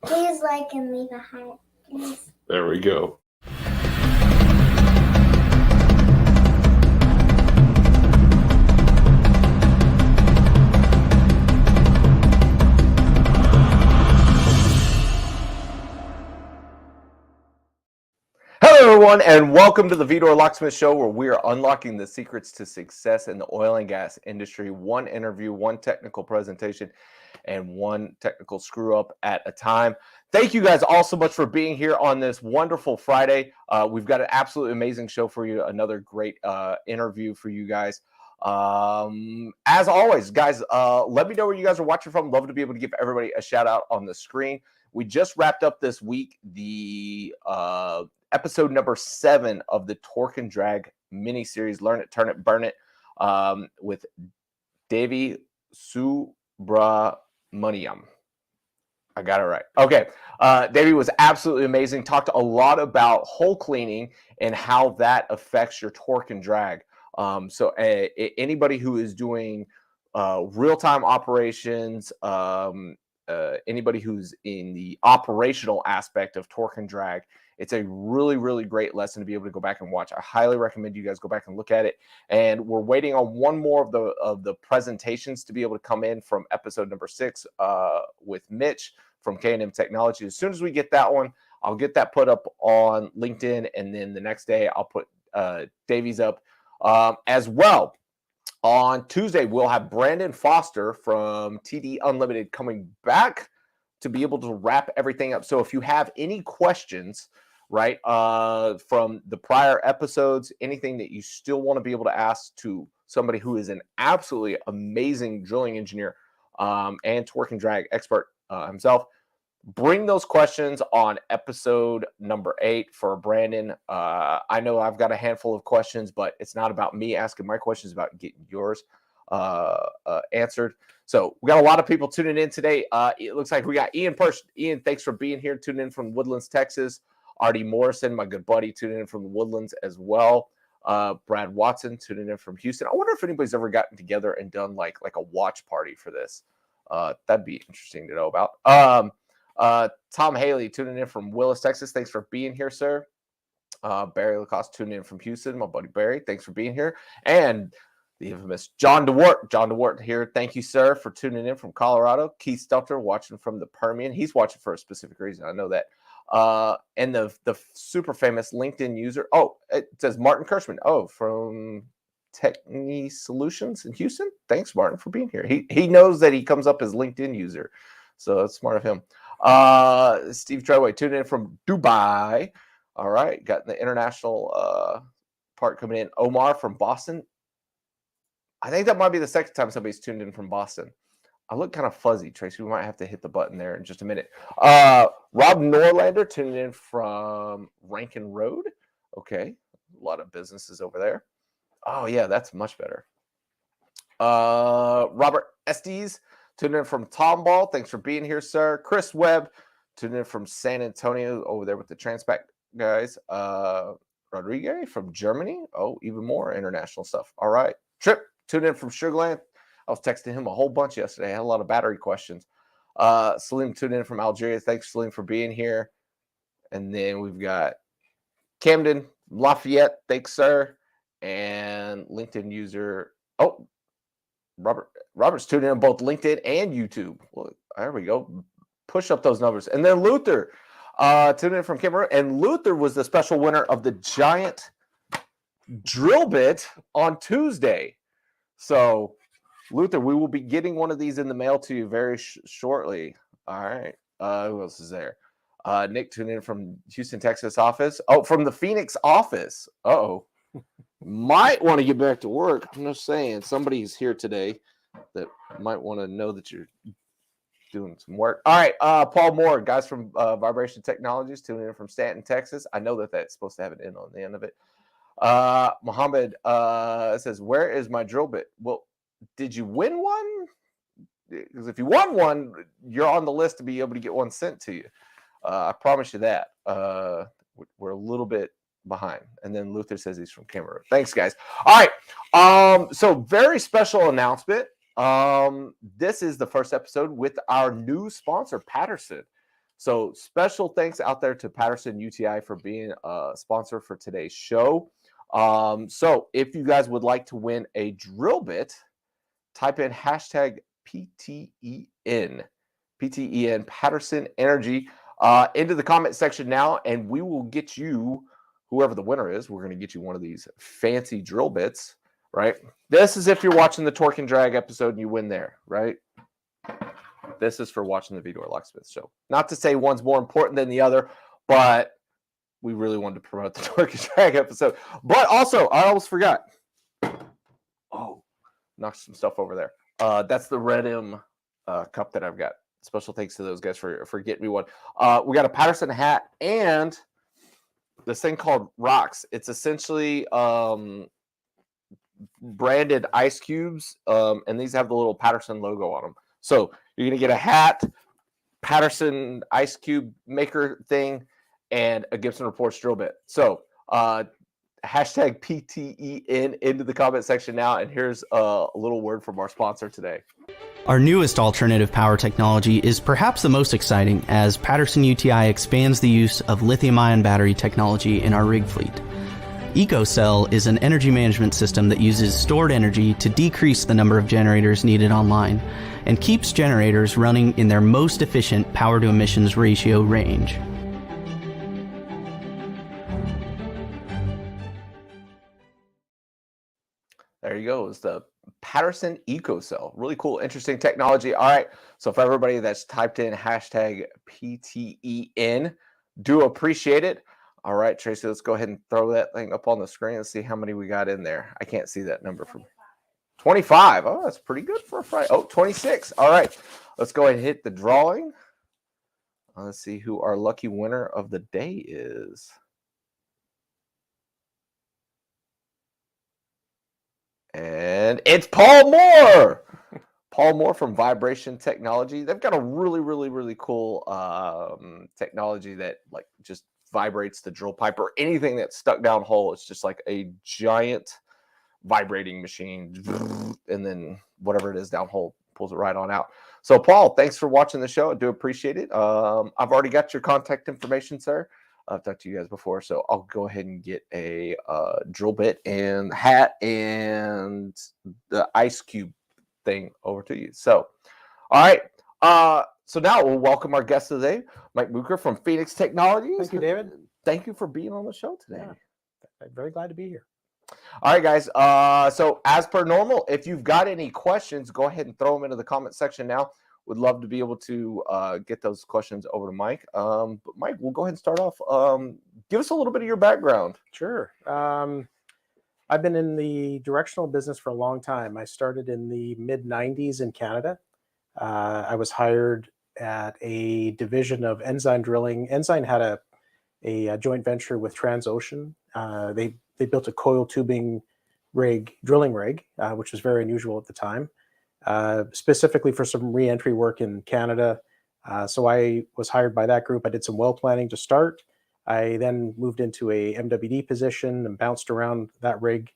Please like and leave a heart. Please. There we go. Hello, everyone, and welcome to the Vidor Locksmith Show, where we are unlocking the secrets to success in the oil and gas industry. One interview, one technical presentation, and one technical screw up at a time. Thank you guys all so much for being here on this wonderful Friday. We've got an absolutely amazing show for you. Another great interview for you guys. As always, guys, let me know where you guys are watching from. Love to be able to give everybody a shout out on the screen. We just wrapped up this week the episode number 7 of the Torque and Drag mini series, Learn It, Turn It, Burn It, with Devi Subramaniam. I got it right. Okay. Devi was absolutely amazing. Talked a lot about hole cleaning and how that affects your torque and drag. So anybody who is doing real-time operations, anybody who's in the operational aspect of torque and drag, it's a really, really great lesson to be able to go back and watch. I highly recommend you guys go back and look at it. And we're waiting on one more of the presentations to be able to come in from episode number 6 with Mitch from K&M Technology. As soon as we get that one, I'll get that put up on LinkedIn, and then the next day I'll put Davies up as well. On Tuesday, we'll have Brandon Foster from TD Unlimited coming back to be able to wrap everything up. So if you have any questions, right, from the prior episodes, anything that you still want to be able to ask to somebody who is an absolutely amazing drilling engineer and torque and drag expert himself, bring those questions on episode number 8 for Brandon. I know I've got a handful of questions, but it's not about me asking my questions, it's about getting yours answered. So we got a lot of people tuning in today. It looks like we got Ian Persh. Ian, thanks for being here, tuning in from Woodlands, Texas. Artie Morrison, my good buddy, tuning in from the Woodlands as well. Brad Watson tuning in from Houston. I wonder if anybody's ever gotten together and done like a watch party for this. That'd be interesting to know about. Tom Haley tuning in from Willis, Texas. Thanks for being here, sir. Barry Lacoste tuning in from Houston. My buddy Barry, thanks for being here. And the infamous John DeWart. John DeWart here. Thank you, sir, for tuning in from Colorado. Keith Stelter watching from the Permian. He's watching for a specific reason. I know that. And the super famous LinkedIn user. Oh, it says Martin Kirschman. Oh, from Techni Solutions in Houston. Thanks, Martin, for being here. He knows that he comes up as LinkedIn user. So that's smart of him. Steve Treadway tuning in from Dubai. All right. Got the international part coming in. Omar from Boston. I think that might be the second time somebody's tuned in from Boston. I look kind of fuzzy, Tracy. We might have to hit the button there in just a minute. Rob Norlander tuning in from Rankin Road. Okay. A lot of businesses over there. Oh, yeah, that's much better. Robert Estes tuning in from Tomball. Thanks for being here, sir. Chris Webb tuning in from San Antonio over there with the Transpac guys. Rodriguez from Germany. Oh, even more international stuff. All right. Trip tuning in from Sugarland. I was texting him a whole bunch yesterday. I had a lot of battery questions. Salim tuning in from Algeria. Thanks, Salim, for being here. And then we've got Camden Lafayette. Thanks, sir. And LinkedIn user. Oh, Robert's tuning in on both LinkedIn and YouTube. Well, there we go. Push up those numbers. And then Luther tuning in from Cameroon. And Luther was the special winner of the giant drill bit on Tuesday. So, Luther, we will be getting one of these in the mail to you very shortly. All right. Who else is there? Nick tuning in from Houston, Texas office. Oh, from the Phoenix office. Uh-oh. Might want to get back to work. I'm just saying, somebody's here today that might want to know that you're doing some work. All right, Paul Moore, guys from Vibration Technologies, tuning in from Stanton, Texas. I know that that's supposed to have an N on the end of it. Mohammed says, where is my drill bit? Well, did you win one? Because if you won one, you're on the list to be able to get one sent to you. I promise you that. We're a little bit behind. And then Luther says he's from Cameroon. Thanks, guys. All right. So very special announcement. This is the first episode with our new sponsor, Patterson. So special thanks out there to Patterson UTI for being a sponsor for today's show. So if you guys would like to win a drill bit, type in hashtag PTEN, Patterson Energy, into the comment section now, and we will get you, whoever the winner is, we're going to get you one of these fancy drill bits, right? This is if you're watching the Torque and Drag episode and you win there, right? This is for watching the Vidor Locksmith show. Not to say one's more important than the other, but we really wanted to promote the Torque and Drag episode. But also, I almost forgot. Oh, knocked some stuff over there. That's the Red M cup that I've got. Special thanks to those guys for getting me one. We got a Patterson hat and this thing called Rocks. It's essentially branded ice cubes, and these have the little Patterson logo on them. So you're going to get a hat, Patterson ice cube maker thing, and a Gibson Reports drill bit. So hashtag PTEN into the comment section now, and here's a little word from our sponsor today. Our newest alternative power technology is perhaps the most exciting as Patterson UTI expands the use of lithium-ion battery technology in our rig fleet. EcoCell is an energy management system that uses stored energy to decrease the number of generators needed online and keeps generators running in their most efficient power-to-emissions ratio range. There you go. It's the Patterson EcoCell. Really cool, interesting technology. All right. So for everybody that's typed in hashtag PTEN, do appreciate it. All right, Tracy, let's go ahead and throw that thing up on the screen and see how many we got in there. I can't see that number from 25. Oh, that's pretty good for a Friday. Oh, 26. All right. Let's go ahead and hit the drawing. Let's see who our lucky winner of the day is. And it's Paul Moore. Paul Moore from Vibration Technology. They've got a really, really, really cool technology that like just vibrates the drill pipe or anything that's stuck down hole. It's just like a giant vibrating machine, and then whatever it is down hole pulls it right on out. So Paul, thanks for watching the show. I do appreciate it. I've already got your contact information, sir. I've talked to you guys before, so I'll go ahead and get a drill bit and hat and the ice cube thing over to you. So, all right. So now we'll welcome our guest today, Mike Buker from Phoenix Technologies. Thank you, David. Thank you for being on the show today. Yeah, I'm very glad to be here. All right, guys. So as per normal, if you've got any questions, go ahead and throw them into the comment section now. Would love to be able to get those questions over to Mike. But Mike, we'll go ahead and start off. Give us a little bit of your background. Sure. I've been in the directional business for a long time. I started in the mid-90s in Canada. I was hired at a division of Ensign Drilling. Ensign had a joint venture with Transocean. They built a coil tubing drilling rig, which was very unusual at the time, specifically for some re-entry work in Canada. So I was hired by that group. I did some well planning to start. I then moved into a MWD position and bounced around that rig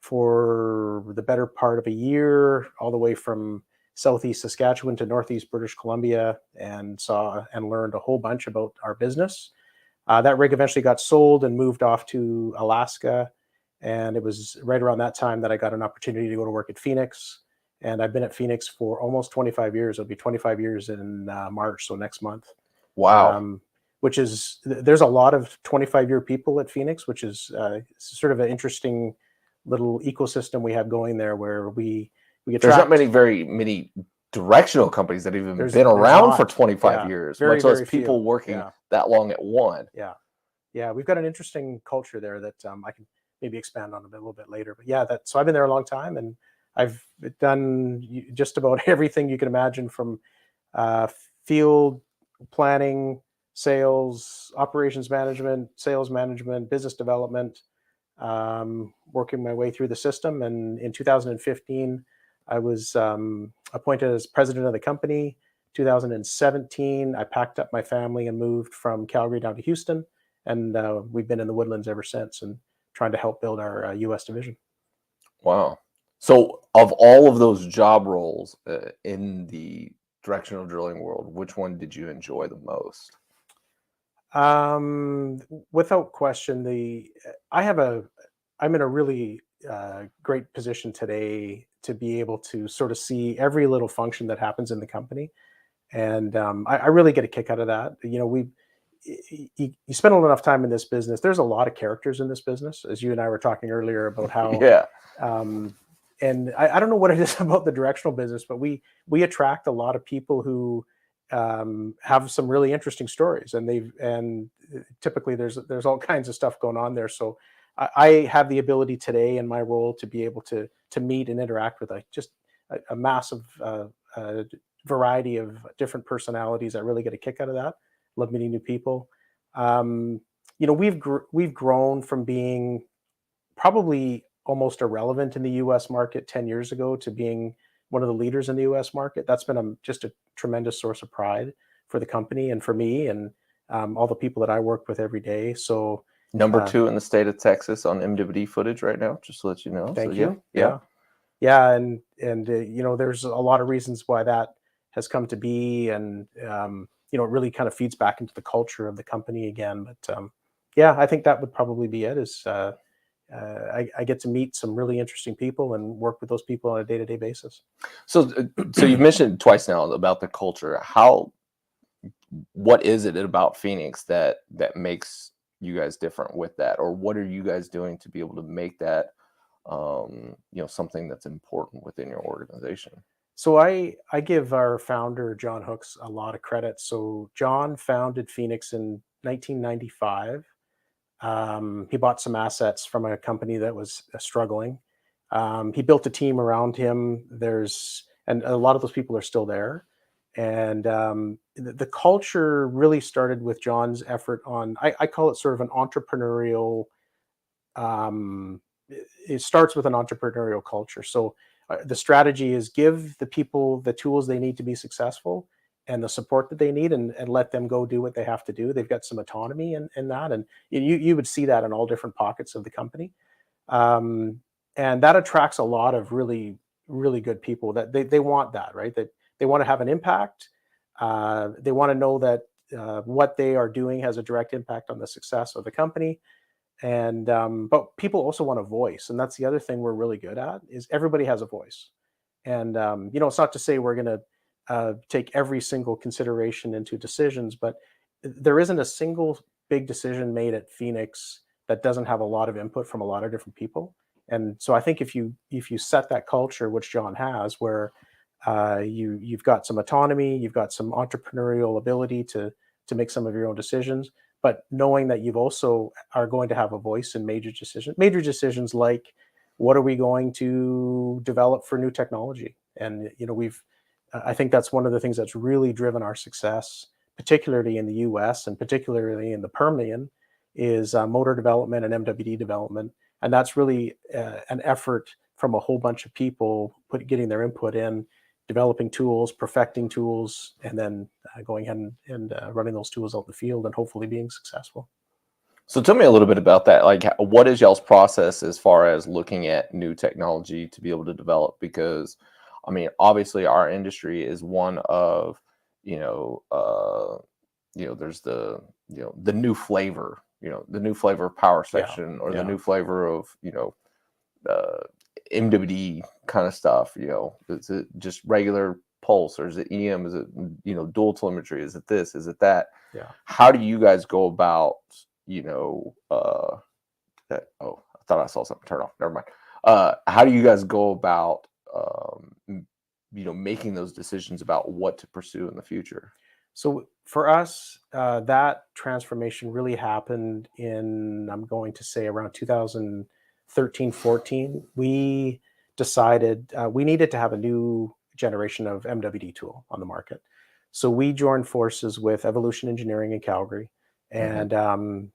for the better part of a year, all the way from Southeast Saskatchewan to Northeast British Columbia, and saw and learned a whole bunch about our business. That rig eventually got sold and moved off to Alaska. And it was right around that time that I got an opportunity to go to work at Phoenix. And I've been at Phoenix for almost 25 years. It'll be 25 years in March, so next month. Wow. Which is, there's a lot of 25-year people at Phoenix, which is sort of an interesting little ecosystem we have going there, where we attract. There's not very many directional companies that have even been around for 25 years, very, much less very people few. working that long at one. Yeah, we've got an interesting culture there that I can maybe expand on a little bit later. But yeah, so I've been there a long time, and I've done just about everything you can imagine, from field planning, sales, operations management, sales management, business development, working my way through the system. And in 2015, I was appointed as president of the company. 2017, I packed up my family and moved from Calgary down to Houston. And we've been in the Woodlands ever since and trying to help build our U.S. division. Wow. So of all of those job roles in the directional drilling world, which one did you enjoy the most? Without question, I'm in a really great position today to be able to sort of see every little function that happens in the company, and I really get a kick out of that. You know, you spend enough time in this business. There's a lot of characters in this business, as you and I were talking earlier about how. Yeah. And I don't know what it is about the directional business, but we attract a lot of people who have some really interesting stories, and typically there's all kinds of stuff going on there. So I have the ability today in my role to be able to meet and interact with just a massive variety of different personalities. I really get a kick out of that. Love meeting new people. You know, we've grown from being probably almost irrelevant in the U.S. market 10 years ago to being one of the leaders in the U.S. market. That's been just a tremendous source of pride for the company and for me and all the people that I work with every day. So Number 2 in the state of Texas on MWD footage right now, just to let you know. Thank So, you. Yeah. And you know, there's a lot of reasons why that has come to be, and you know, it really kind of feeds back into the culture of the company again. But yeah, I think that would probably be it. I get to meet some really interesting people and work with those people on a day-to-day basis. So you've mentioned twice now about the culture. What is it about Phoenix that makes you guys different with that, or what are you guys doing to be able to make that you know, something that's important within your organization? So I give our founder John Hooks a lot of credit. So John founded Phoenix in 1995. He bought some assets from a company that was struggling. He built a team around him. And a lot of those people are still there. And the culture really started with John's effort on, I call it sort of an entrepreneurial, it starts with an entrepreneurial culture. So the strategy is give the people the tools they need to be successful and the support that they need, and let them go do what they have to do. They've got some autonomy in that. And you would see that in all different pockets of the company. And that attracts a lot of really, really good people that they want that, right? That they want to have an impact. They want to know that what they are doing has a direct impact on the success of the company. And but people also want a voice, and that's the other thing we're really good at, is everybody has a voice. And you know, it's not to say we're going to take every single consideration into decisions, but there isn't a single big decision made at Phoenix that doesn't have a lot of input from a lot of different people. And so I think if you set that culture, which John has, where you've got some autonomy, you've got some entrepreneurial ability to make some of your own decisions, but knowing that you've also are going to have a voice in major decisions like what are we going to develop for new technology. And you know, I think that's one of the things that's really driven our success, particularly in the US and particularly in the Permian, is motor development and MWD development. And that's really an effort from a whole bunch of people getting their input in, developing tools, perfecting tools, and then going ahead and running those tools out in the field and hopefully being successful. So tell me a little bit about that. Like, what is y'all's process as far as looking at new technology to be able to develop? Because, I mean, obviously our industry is one of, there's the new flavor, the new flavor of power section, or the new flavor of, MWD kind of stuff. Is it just regular pulse, or is it EM? Is it, dual telemetry? Is it this? Is it that? Yeah. How do you guys go about, I thought I saw something turn off. Never mind. How do you guys go about, making those decisions about what to pursue in the future? So for us, that transformation really happened in, I'm going to say, around 2013, 14. We decided we needed to have a new generation of MWD tool on the market. So we joined forces with Evolution Engineering in Calgary. And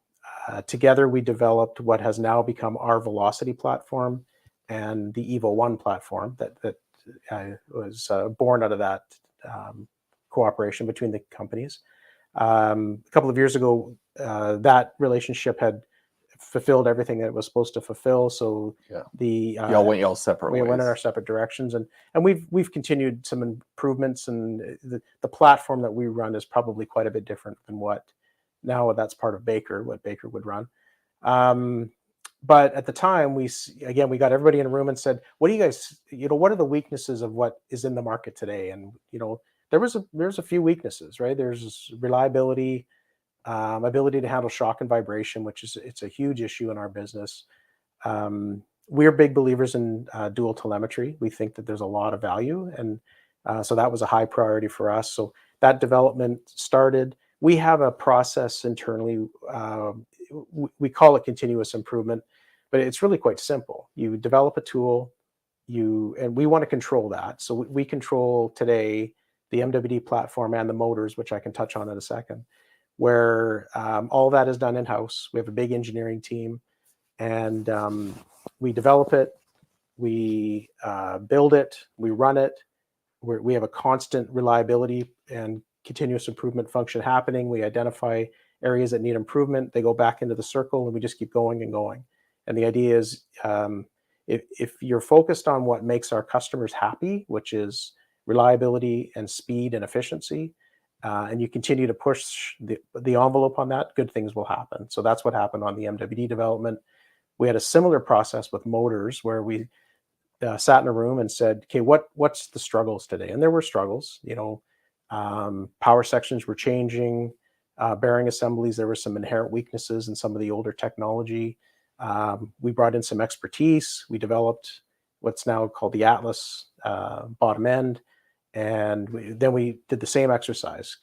together we developed what has now become our Velocity platform and the Evo 1 platform that was born out of that cooperation between the companies. A couple of years ago, that relationship had fulfilled everything that it was supposed to fulfill. So y'all went y'all separate ways. We went in our separate directions, and we've continued some improvements, and the platform that we run is probably quite a bit different than what Now that's part of Baker, what Baker would run. But at the time, we got everybody in a room and said, "What do you guys, what are the weaknesses of what is in the market today?" And there's a few weaknesses, right? There's reliability, ability to handle shock and vibration, it's a huge issue in our business. We're big believers in dual telemetry. We think that there's a lot of value, and so that was a high priority for us. So that development started. We have a process internally. We call it continuous improvement, but it's really quite simple. You develop a tool, and we want to control that. So we control today the MWD platform and the motors, which I can touch on in a second, where all that is done in-house. We have a big engineering team, and we develop it, we build it, we run it. We have a constant reliability and continuous improvement function happening. We identify areas that need improvement. They go back into the circle, and we just keep going and going. And the idea is, if you're focused on what makes our customers happy, which is reliability and speed and efficiency, and you continue to push the envelope on that, good things will happen. So that's what happened on the MWD development. We had a similar process with motors, where we sat in a room and said, "Okay, what's the struggles today?" And there were struggles. Power sections were changing, bearing assemblies. There were some inherent weaknesses in some of the older technology. We brought in some expertise. We developed what's now called the Atlas bottom end. And then we did the same exercise,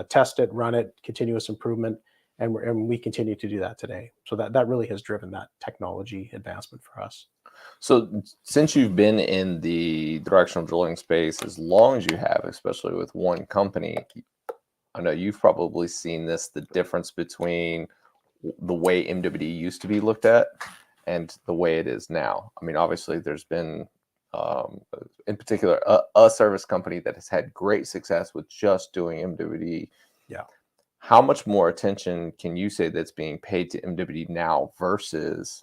test it, run it, continuous improvement, and we continue to do that today. So that really has driven that technology advancement for us. So since you've been in the directional drilling space as long as you have, especially with one company, I know you've probably seen the difference between the way MWD used to be looked at and the way it is now. I mean, obviously there's been, in particular, a service company that has had great success with just doing MWD. Yeah. How much more attention can you say that's being paid to MWD now versus,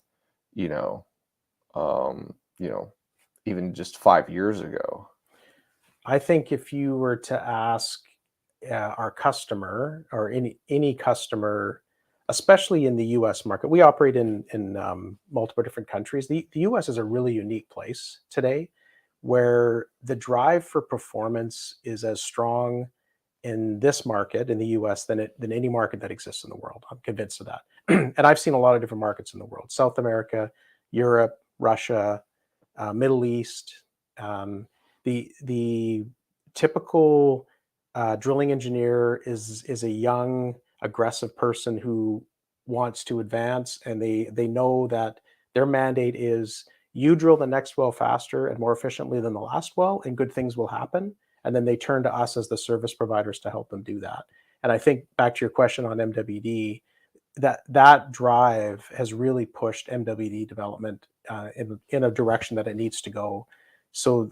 even just 5 years ago? I think if you were to ask our customer, or any customer, especially in the U.S. market, we operate in multiple different countries. The U.S. is a really unique place today, where the drive for performance is as strong in this market in the U.S. than any market that exists in the world. I'm convinced of that. And I've seen a lot of different markets in the world: South America, Europe, Russia, Middle East. The typical drilling engineer is a young, aggressive person who wants to advance, and they know that their mandate is, you drill the next well faster and more efficiently than the last well, and good things will happen. And then they turn to us as the service providers to help them do that. And I think, back to your question on MWD, that drive has really pushed MWD development in a direction that it needs to go. So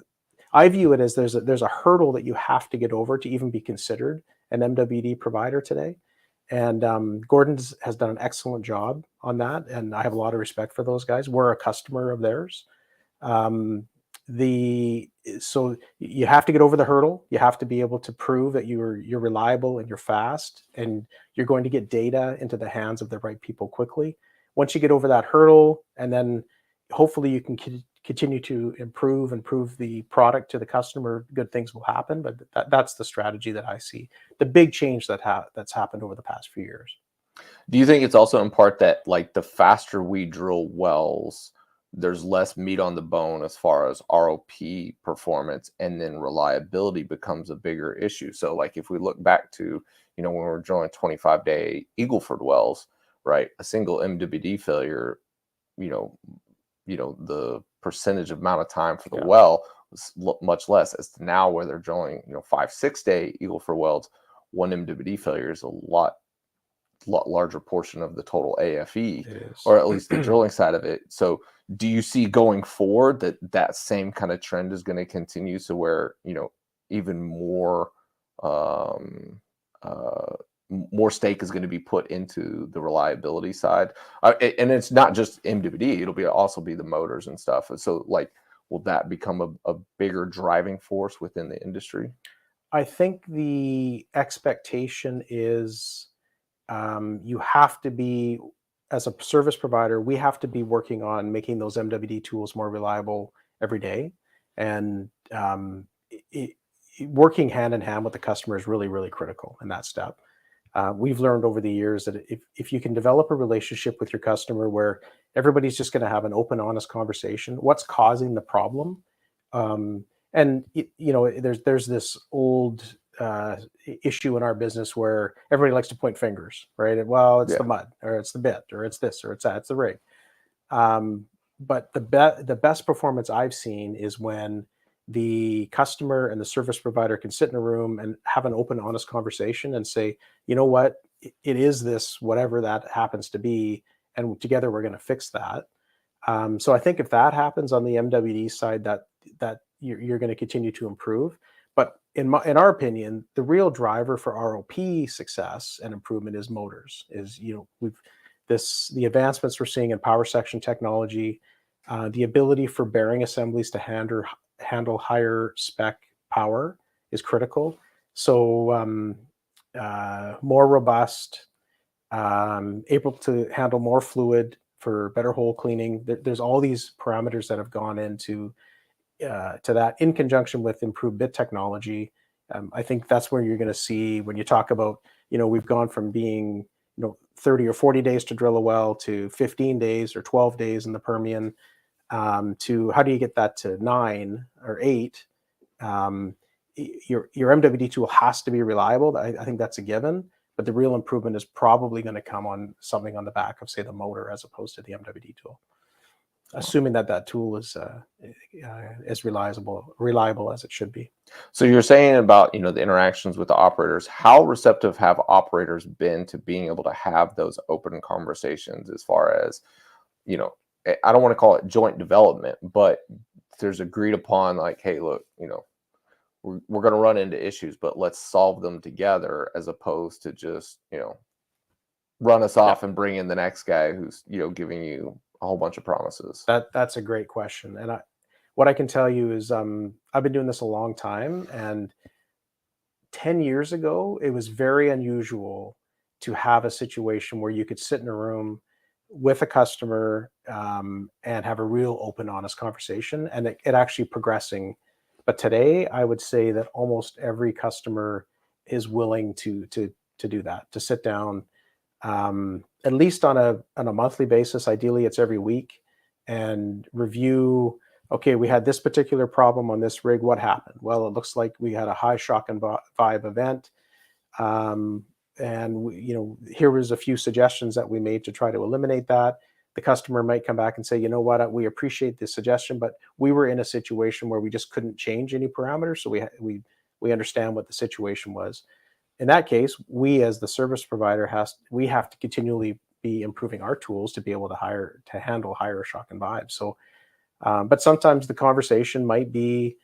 I view it as there's a hurdle that you have to get over to even be considered an MWD provider today. And Gordon has done an excellent job on that, and I have a lot of respect for those guys. We're a customer of theirs. So you have to get over the hurdle. You have to be able to prove that you're reliable and you're fast, and you're going to get data into the hands of the right people quickly. Once you get over that hurdle, and then hopefully you can continue to improve the product to the customer, good things will happen. But that's the strategy that I see, the big change that's happened over the past few years. Do you think it's also in part that, like, the faster we drill wells, there's less meat on the bone as far as ROP performance, and then reliability becomes a bigger issue? So, like, if we look back to, when we were drilling 25-day Eagle Ford wells, right, a single MWD failure, the percentage amount of time for the well was much less, as to now where they're drilling 5-6 day Eagle Ford wells. One MWD failure is a lot larger portion of the total AFE, or at least the drilling side of it. So do you see going forward that same kind of trend is going to continue, so where even more stake is going to be put into the reliability side? And it's not just MWD, it'll also be the motors and stuff. So, like, will that become a bigger driving force within the industry? I think the expectation is you have to be, as a service provider, we have to be working on making those MWD tools more reliable every day. And working hand in hand with the customer is really, really critical in that step. We've learned over the years that if you can develop a relationship with your customer where everybody's just going to have an open, honest conversation, what's causing the problem? And there's this old issue in our business where everybody likes to point fingers, right? Well, it's the mud, or it's the bit, or it's this, or it's that, it's the rig. But the best performance I've seen is when the customer and the service provider can sit in a room and have an open, honest conversation and say, you know what, it is this, whatever that happens to be, and together we're going to fix that. So I think if that happens on the MWD side, that you're going to continue to improve. But in our opinion, the real driver for ROP success and improvement is motors. The advancements we're seeing in power section technology, the ability for bearing assemblies to handle higher spec power is critical. So more robust, able to handle more fluid for better hole cleaning. There's all these parameters that have gone into to that, in conjunction with improved bit technology. I think that's where you're going to see, when you talk about, we've gone from being 30 or 40 days to drill a well to 15 days or 12 days in the Permian, to how do you get that to 9 or 8? Your MWD tool has to be reliable. I think that's a given, but the real improvement is probably going to come on something on the back of, say, the motor as opposed to the MWD tool, assuming that tool is as reliable as it should be. So you're saying about the interactions with the operators. How receptive have operators been to being able to have those open conversations, as far as I don't want to call it joint development, but there's agreed upon, like, hey, look, we're going to run into issues, but let's solve them together, as opposed to just run us off and bring in the next guy who's giving you a whole bunch of promises. That's a great question. And what I can tell you is I've been doing this a long time, and 10 years ago, it was very unusual to have a situation where you could sit in a room with a customer and have a real open, honest conversation, and it actually progressing. But today, I would say that almost every customer is willing to do that, to sit down, at least on a monthly basis. Ideally, it's every week, and review. Okay, we had this particular problem on this rig. What happened? Well, it looks like we had a high shock and vibe event, and here was a few suggestions that we made to try to eliminate that. The customer might come back and say, you know what, we appreciate this suggestion, but we were in a situation where we just couldn't change any parameters, so we understand what the situation was. In that case, we as the service provider we have to continually be improving our tools to be able to handle higher shock and vibe. So, but sometimes the conversation might be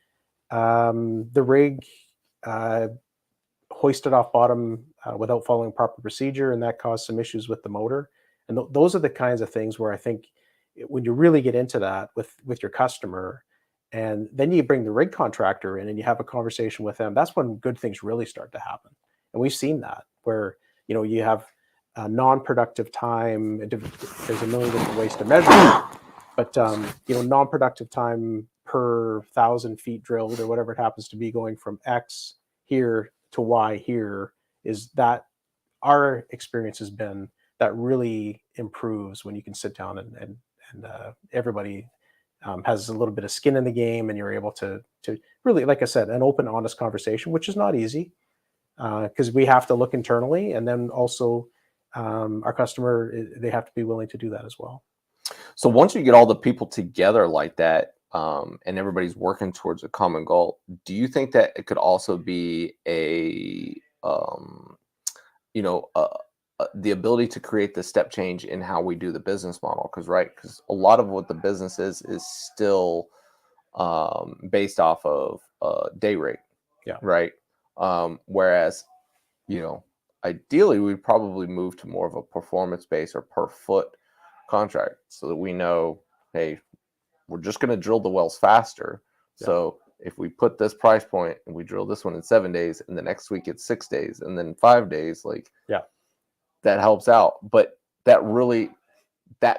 the rig hoisted off bottom without following proper procedure, and that caused some issues with the motor. And those are the kinds of things where I think when you really get into that with your customer, and then you bring the rig contractor in and you have a conversation with them, that's when good things really start to happen. And we've seen that, where you have non-productive time. There's a million different ways to measure it, but non-productive time per 1,000 feet drilled, or whatever it happens to be, going from X here to Y here, is that our experience has been that really improves when you can sit down and everybody has a little bit of skin in the game, and you're able to really, like I said, an open, honest conversation, which is not easy, because we have to look internally, and then also our customer, they have to be willing to do that as well. So once you get all the people together like that, and everybody's working towards a common goal, do you think that it could also be the ability to create the step change in how we do the business model? Because a lot of what the business is still based off of day rate. Yeah. Right. Whereas, ideally we'd probably move to more of a performance based or per foot contract, so that we know, hey, we're just going to drill the wells faster. Yeah. So if we put this price point and we drill this one in 7 days, and the next week it's 6 days, and then 5 days, that helps out. But that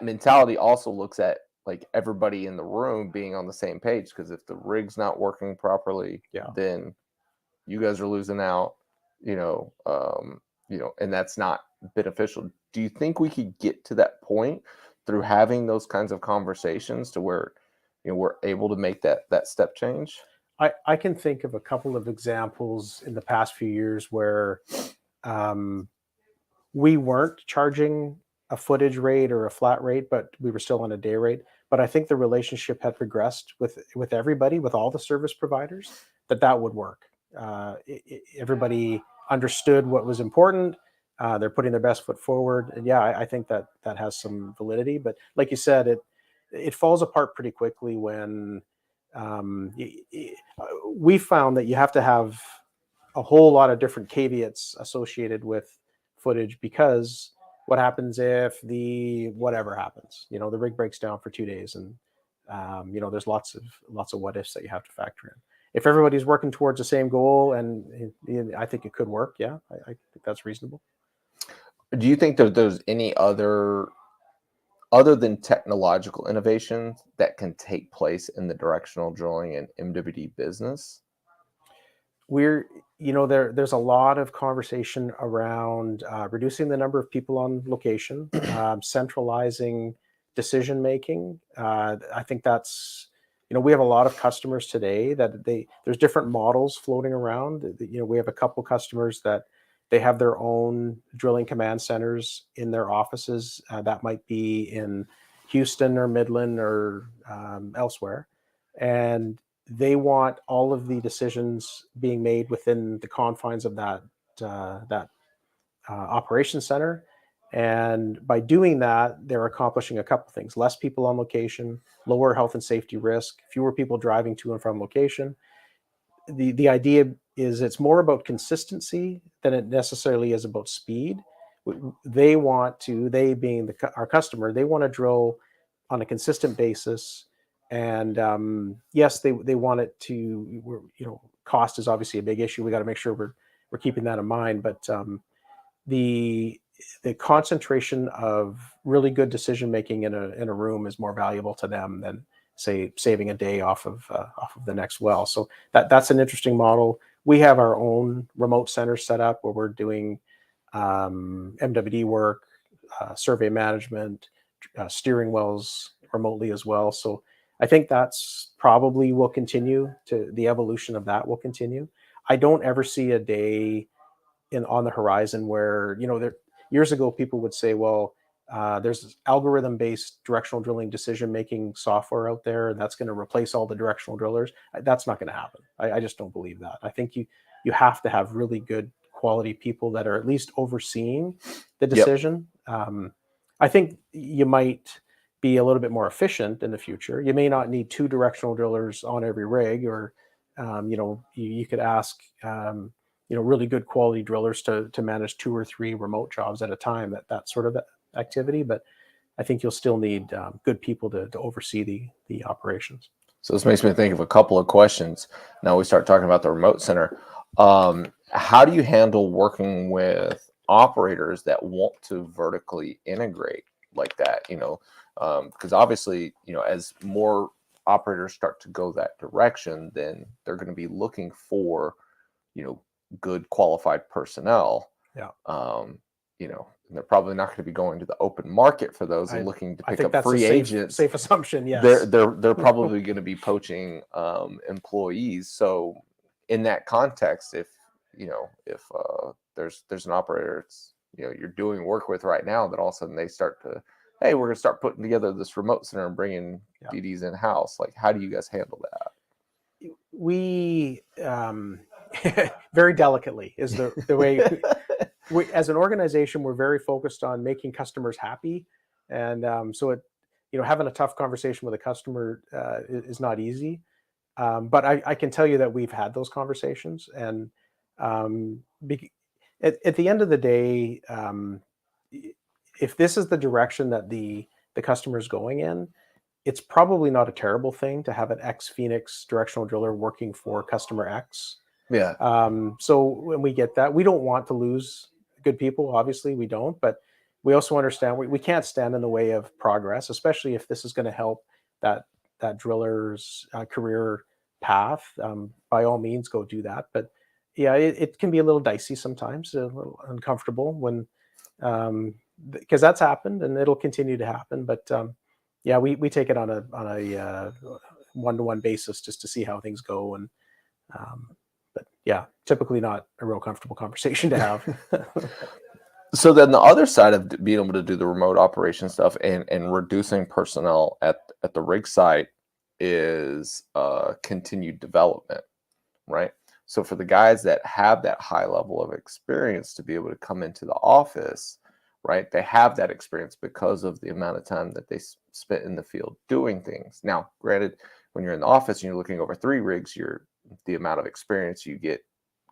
mentality also looks at like everybody in the room being on the same page, because if the rig's not working properly, then you guys are losing out, and that's not beneficial. Do you think we could get to that point through having those kinds of conversations to where we're able to make that step change? I can think of a couple of examples in the past few years where we weren't charging a footage rate or a flat rate, but we were still on a day rate. But I think the relationship had progressed with everybody, with all the service providers, that would work. Everybody understood what was important. They're putting their best foot forward, and I think that has some validity. But like you said, it falls apart pretty quickly when we found that you have to have a whole lot of different caveats associated with footage, because what happens if whatever happens, the rig breaks down for 2 days, and there's lots of what ifs that you have to factor in. If everybody's working towards the same goal, and I think it could work. I think that's reasonable. Do you think that there's any other than technological innovation that can take place in the directional drilling and MWD business? There's a lot of conversation around reducing the number of people on location, centralizing decision making. I think that's, we have a lot of customers today that there's different models floating around. We have a couple customers that they have their own drilling command centers in their offices. That might be in Houston or Midland or elsewhere, and they want all of the decisions being made within the confines of that operations center. And by doing that, they're accomplishing a couple things: less people on location, lower health and safety risk, fewer people driving to and from location. The idea is it's more about consistency than it necessarily is about speed. They being our customer, they want to drill on a consistent basis. And yes, they want it to, cost is obviously a big issue. We got to make sure we're keeping that in mind. But the concentration of really good decision making in a room is more valuable to them than, say, saving a day off of the next well. So that's an interesting model. We have our own remote center set up where we're doing MWD work, survey management, steering wells remotely as well. So I think that's probably will continue the evolution of that will continue. I don't ever see a day on the horizon where, years ago, people would say, well, there's algorithm-based directional drilling decision-making software out there, and that's going to replace all the directional drillers. That's not going to happen. I just don't believe that. I think you have to have really good quality people that are at least overseeing the decision. I think you might be a little bit more efficient in the future. You may not need 2 directional drillers on every rig, or you could ask really good quality drillers to manage 2 or 3 remote jobs at a time, that sort of activity. But I think you'll still need good people to oversee the operations. So this makes me think of a couple of questions. Now we start talking about the remote center. How do you handle working with operators that want to vertically integrate like that? Because obviously, as more operators start to go that direction, then they're going to be looking for, good qualified personnel. And they're probably not going to be going to the open market for those and looking to pick up free agents. Safe assumption, yes. They're probably going to be poaching employees. So in that context, if there's an operator you're doing work with right now, that all of a sudden they start to, hey, we're going to start putting together this remote center and bringing DDs in house. Like, how do you guys handle that? We very delicately is the way. As an organization, we're very focused on making customers happy, and so having a tough conversation with a customer is not easy. But I can tell you that we've had those conversations, and at the end of the day, if this is the direction that the customer is going in, it's probably not a terrible thing to have an ex-Phoenix directional driller working for customer X. Yeah. So when we get that, we don't want to lose good people. Obviously, we don't, but we also understand we can't stand in the way of progress, especially if this is going to help that driller's career path. By all means, go do that. But yeah, it can be a little dicey sometimes, a little uncomfortable when because that's happened and it'll continue to happen. But yeah, we take it on a one-to-one basis just to see how things go. And but yeah, typically not a real comfortable conversation to have. So then the other side of being able to do the remote operation stuff and reducing personnel at the rig site is continued development, right? So for the guys that have that high level of experience to be able to come into the office, right? They have that experience because of the amount of time that they spent in the field doing things. Now, granted, when you're in the office and you're looking over 3 rigs, the amount of experience you get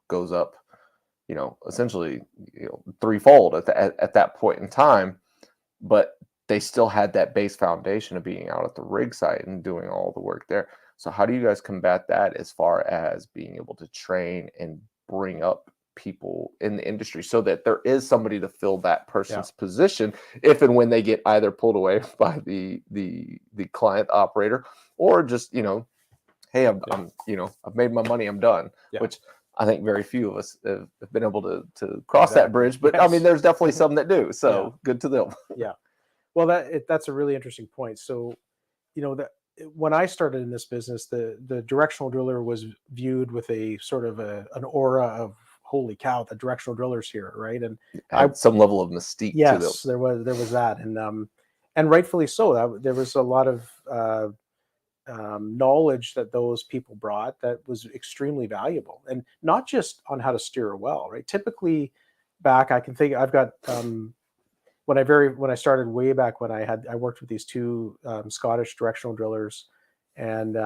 goes up, essentially, threefold at that point in time. But they still had that base foundation of being out at the rig site and doing all the work there. So how do you guys combat that as far as being able to train and bring up people in the industry so that there is somebody to fill that person's position if and when they get either pulled away by the client operator, or just, hey, I'm I've made my money, I'm done, which I think very few of us have been able to cross that bridge, but I mean, there's definitely some that do. So good to them. Yeah. Well, that's a really interesting point. So, that when I started in this business, the directional driller was viewed with a sort of an aura of, holy cow, the directional driller's here, right? And some level of mystique to them. Yes, there was that, and rightfully so. There was a lot of knowledge that those people brought that was extremely valuable, and not just on how to steer a well, right? Typically, back, I can think I've got when I started way back when I worked with these 2 Scottish directional drillers, and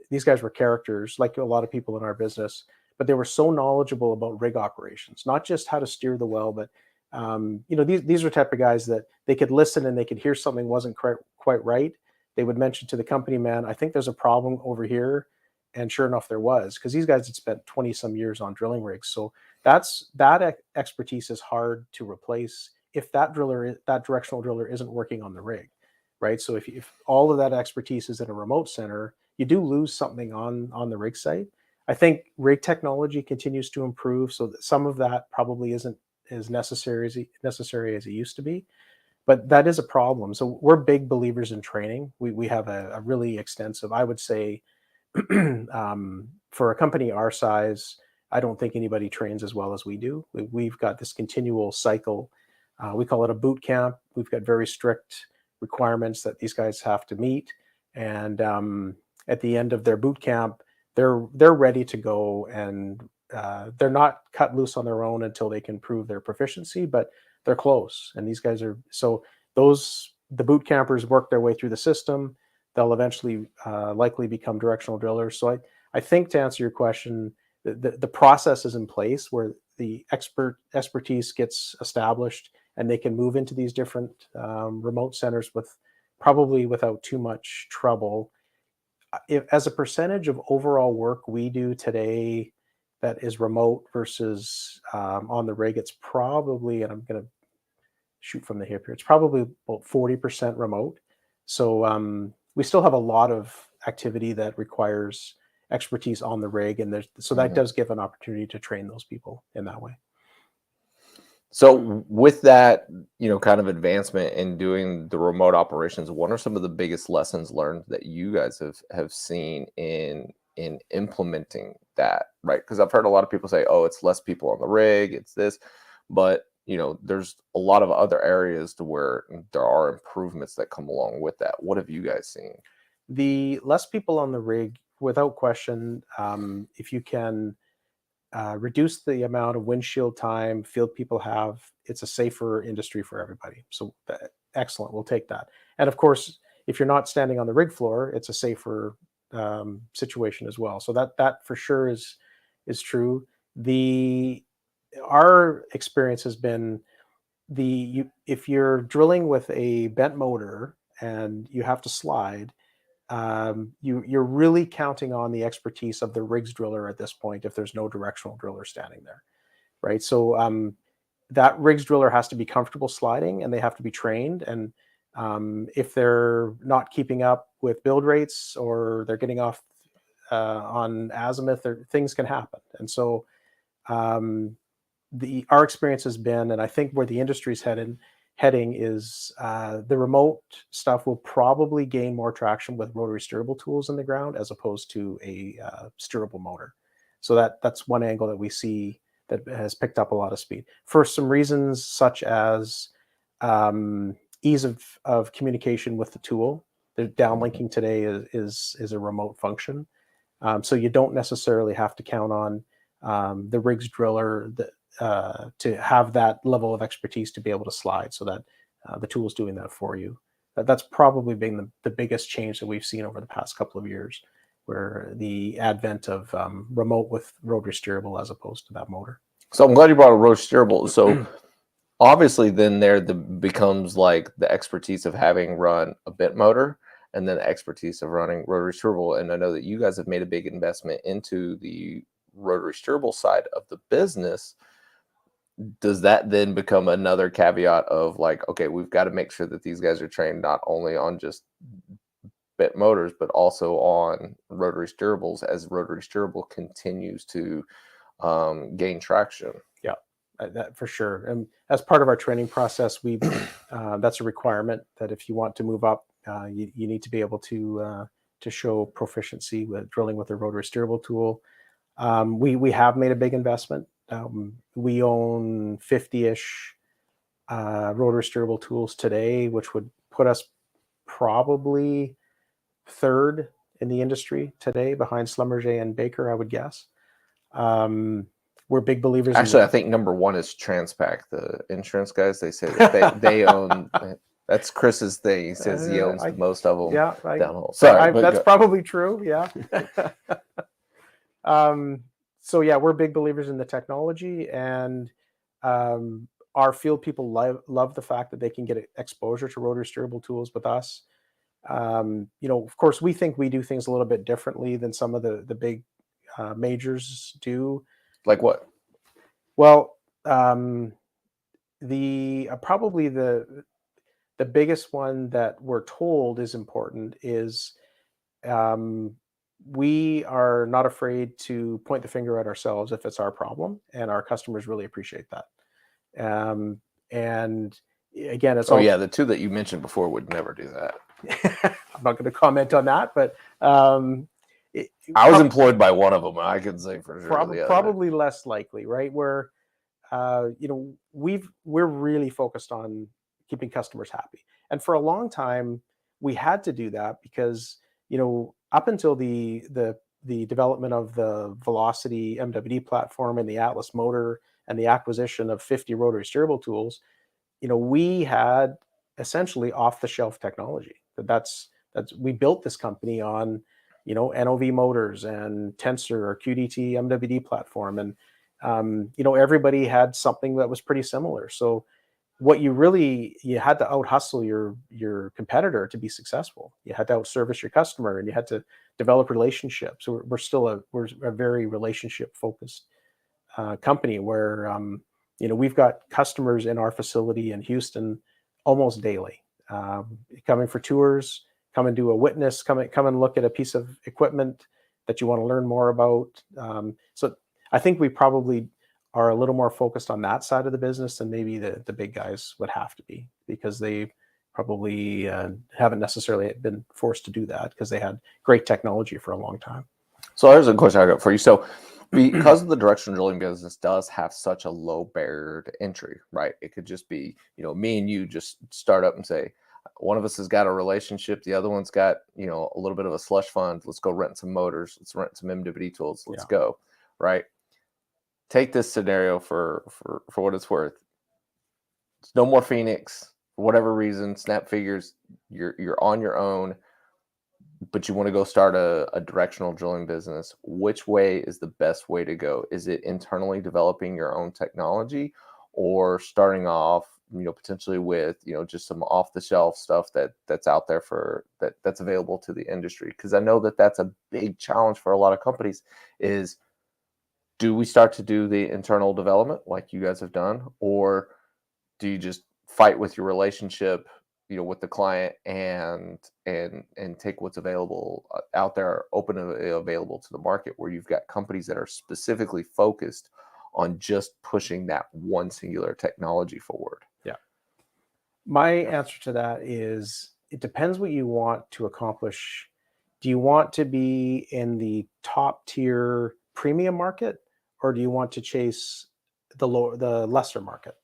these guys were characters, like a lot of people in our business, but they were so knowledgeable about rig operations, not just how to steer the well, but these were type of guys that they could listen and they could hear something wasn't quite right. They would mention to the company man, I think there's a problem over here. And sure enough, there was, because these guys had spent 20 some years on drilling rigs. So that expertise is hard to replace if that directional driller isn't working on the rig, right? So if all of that expertise is in a remote center, you do lose something on the rig site. I think rig technology continues to improve, so that some of that probably isn't as necessary as it used to be. But that is a problem. So we're big believers in training. We have a really extensive, I would say, for a company our size, I don't think anybody trains as well as we do. We've got this continual cycle. We call it a boot camp. We've got very strict requirements that these guys have to meet. And at the end of their boot camp, they're ready to go, and they're not cut loose on their own until they can prove their proficiency, but they're close. And these guys are, so the boot campers work their way through the system. They'll eventually likely become directional drillers. So I think, to answer your question, the process is in place where the expertise gets established, and they can move into these different remote centers probably without too much trouble. As a percentage of overall work we do today that is remote versus on the rig, it's probably, and I'm going to shoot from the hip here, it's probably about 40% remote. So we still have a lot of activity that requires expertise on the rig, and so that does give an opportunity to train those people in that way. So with that, kind of advancement in doing the remote operations, what are some of the biggest lessons learned that you guys have seen in implementing that, right? Because I've heard a lot of people say, oh, it's less people on the rig, it's this, but there's a lot of other areas to where there are improvements that come along with that. What have you guys seen? The less people on the rig, without question, if you can reduce the amount of windshield time field people have, it's a safer industry for everybody. So excellent, we'll take that. And of course, if you're not standing on the rig floor, it's a safer situation as well. So that for sure is true. Our experience has been if you're drilling with a bent motor and you have to slide, you're really counting on the expertise of the rigs driller at this point if there's no directional driller standing there, right? So that rigs driller has to be comfortable sliding, and they have to be trained. And if they're not keeping up with build rates, or they're getting off on azimuth, or things can happen. And so our experience has been, and I think where the industry's heading is the remote stuff will probably gain more traction with rotary steerable tools in the ground as opposed to a steerable motor. So that's one angle that we see that has picked up a lot of speed for some reasons, such as ease of communication with the tool. The downlinking today is a remote function, so you don't necessarily have to count on the rigs driller to have that level of expertise to be able to slide, so that the tool is doing that for you. That's probably been the biggest change that we've seen over the past couple of years, where the advent of remote with rotary steerable as opposed to that motor. So I'm glad you brought a rotary steerable. So obviously then becomes like the expertise of having run a bit motor, and then the expertise of running rotary steerable. And I know that you guys have made a big investment into the rotary steerable side of the business. Does that then become another caveat of like, okay, we've got to make sure that these guys are trained not only on just bit motors, but also on rotary steerables as rotary steerable continues to gain traction? Yeah, that for sure. And as part of our training process, we that's a requirement that if you want to move up, you need to be able to show proficiency with drilling with a rotary steerable tool. We have made a big investment. We own 50-ish rotary steerable tools today, which would put us probably third in the industry today, behind Schlumberger and Baker, I would guess. We're big believers. Actually, I think number one is Transpac, the insurance guys. They say that they own. That's Chris's thing. He says he owns the most of them. Yeah, downhole. Sorry, that's probably true. Yeah. So yeah, we're big believers in the technology, and our field people love the fact that they can get exposure to rotary steerable tools with us. Of course, we think we do things a little bit differently than some of the big majors do. Like what? Well, probably the biggest one that we're told is important is we are not afraid to point the finger at ourselves if it's our problem, and our customers really appreciate that. And again, it's yeah, the two that you mentioned before would never do that. I'm not going to comment on that, but I was employed by one of them. I can say for sure. Probably less likely, right? Where we're really focused on keeping customers happy, and for a long time we had to do that because up until the development of the Velocity MWD platform and the Atlas motor and the acquisition of 50 rotary steerable tools, we had essentially off-the-shelf technology. That's we built this company on, NOV motors and Tensor or QDT MWD platform, and everybody had something that was pretty similar. So what you had to out hustle your competitor to be successful. You had to out service your customer, and you had to develop relationships. So we're a very relationship focused company where we've got customers in our facility in Houston almost daily, coming for tours, come and do a witness, come and look at a piece of equipment that you want to learn more about. So I think we probably are a little more focused on that side of the business than maybe the big guys would have to be, because they probably haven't necessarily been forced to do that because they had great technology for a long time. So there's a question I got for you. So because the directional drilling business does have such a low barrier to entry, right? It could just be, me and you just start up and say, one of us has got a relationship, the other one's got, a little bit of a slush fund. Let's go rent some motors. Let's rent some MWD tools. Let's go, right? Take this scenario for what it's worth. It's no more Phoenix for whatever reason. Snap figures, you're on your own, but you want to go start a directional drilling business. Which way is the best way to go? Is it internally developing your own technology, or starting off, potentially with, just some off the shelf stuff that's out there that's available to the industry? Because I know that that's a big challenge for a lot of companies is do we start to do the internal development like you guys have done, or do you just fight with your relationship, with the client and take what's available out there, open and available to the market, where you've got companies that are specifically focused on just pushing that one singular technology forward? Yeah. My answer to that is it depends what you want to accomplish. Do you want to be in the top tier premium market, or do you want to chase the lesser market?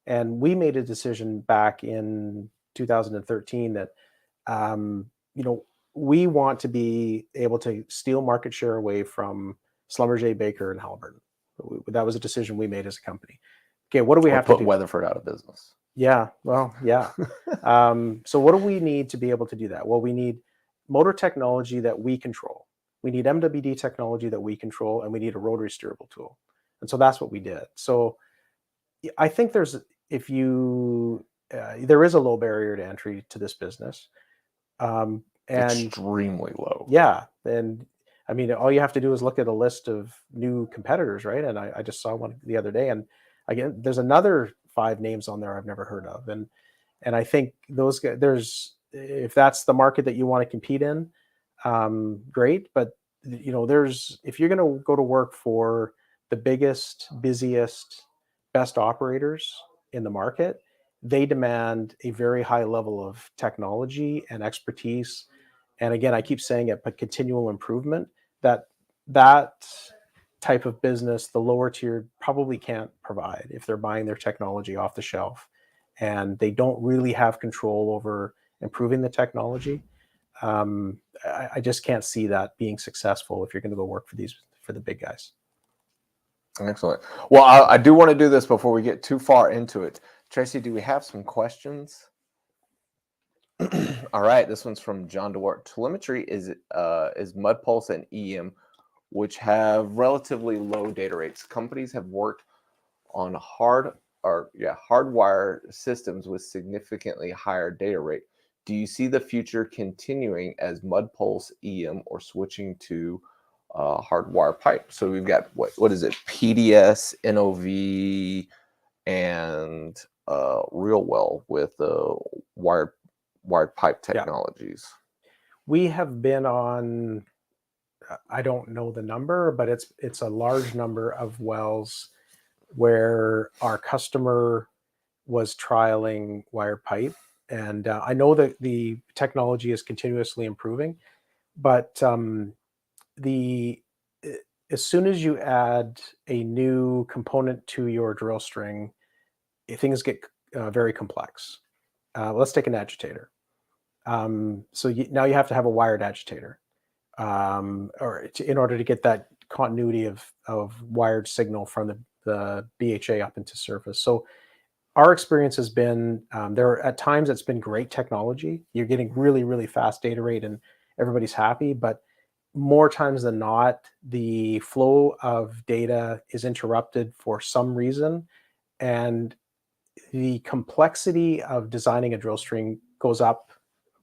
And we made a decision back in 2013 that we want to be able to steal market share away from Schlumberger, Baker, and Halliburton. That was a decision we made as a company. Okay, what do we have to do? Put Weatherford out of business. Yeah, well, yeah. So what do we need to be able to do that? Well, we need motor technology that we control. We need MWD technology that we control, and we need a rotary steerable tool. And so that's what we did. So I think there is a low barrier to entry to this business. And extremely low. Yeah. And I mean, all you have to do is look at a list of new competitors, right? And I just saw one the other day, and again, there's another 5 names on there I've never heard of. And I think those guys, if that's the market that you want to compete in, great. But if you're going to go to work for the biggest, busiest, best operators in the market, they demand a very high level of technology and expertise. And again, I keep saying it, but continual improvement, that type of business, the lower tier probably can't provide if they're buying their technology off the shelf and they don't really have control over improving the technology. I just can't see that being successful if you're going to go work for the big guys. Excellent. Well, I do want to do this before we get too far into it. Tracy, do we have some questions? All right, this one's from John DeWart. Telemetry is mud pulse and EM, which have relatively low data rates. Companies have worked on hardwire systems with significantly higher data rate. Do you see the future continuing as mud pulse, EM, or switching to hardwire pipe? So we've got what is it? PDS, NOV, and Real Well with wired pipe technologies. Yeah. We have been on, I don't know the number, but it's a large number of wells where our customer was trialing wired pipe. And I know that the technology is continuously improving, but as soon as you add a new component to your drill string, things get very complex. Let's take an agitator. So now you have to have a wired agitator in order to get that continuity of wired signal from the BHA up into surface. So our experience has been at times it's been great technology. You're getting really, really fast data rate and everybody's happy, but more times than not, the flow of data is interrupted for some reason, and the complexity of designing a drill string goes up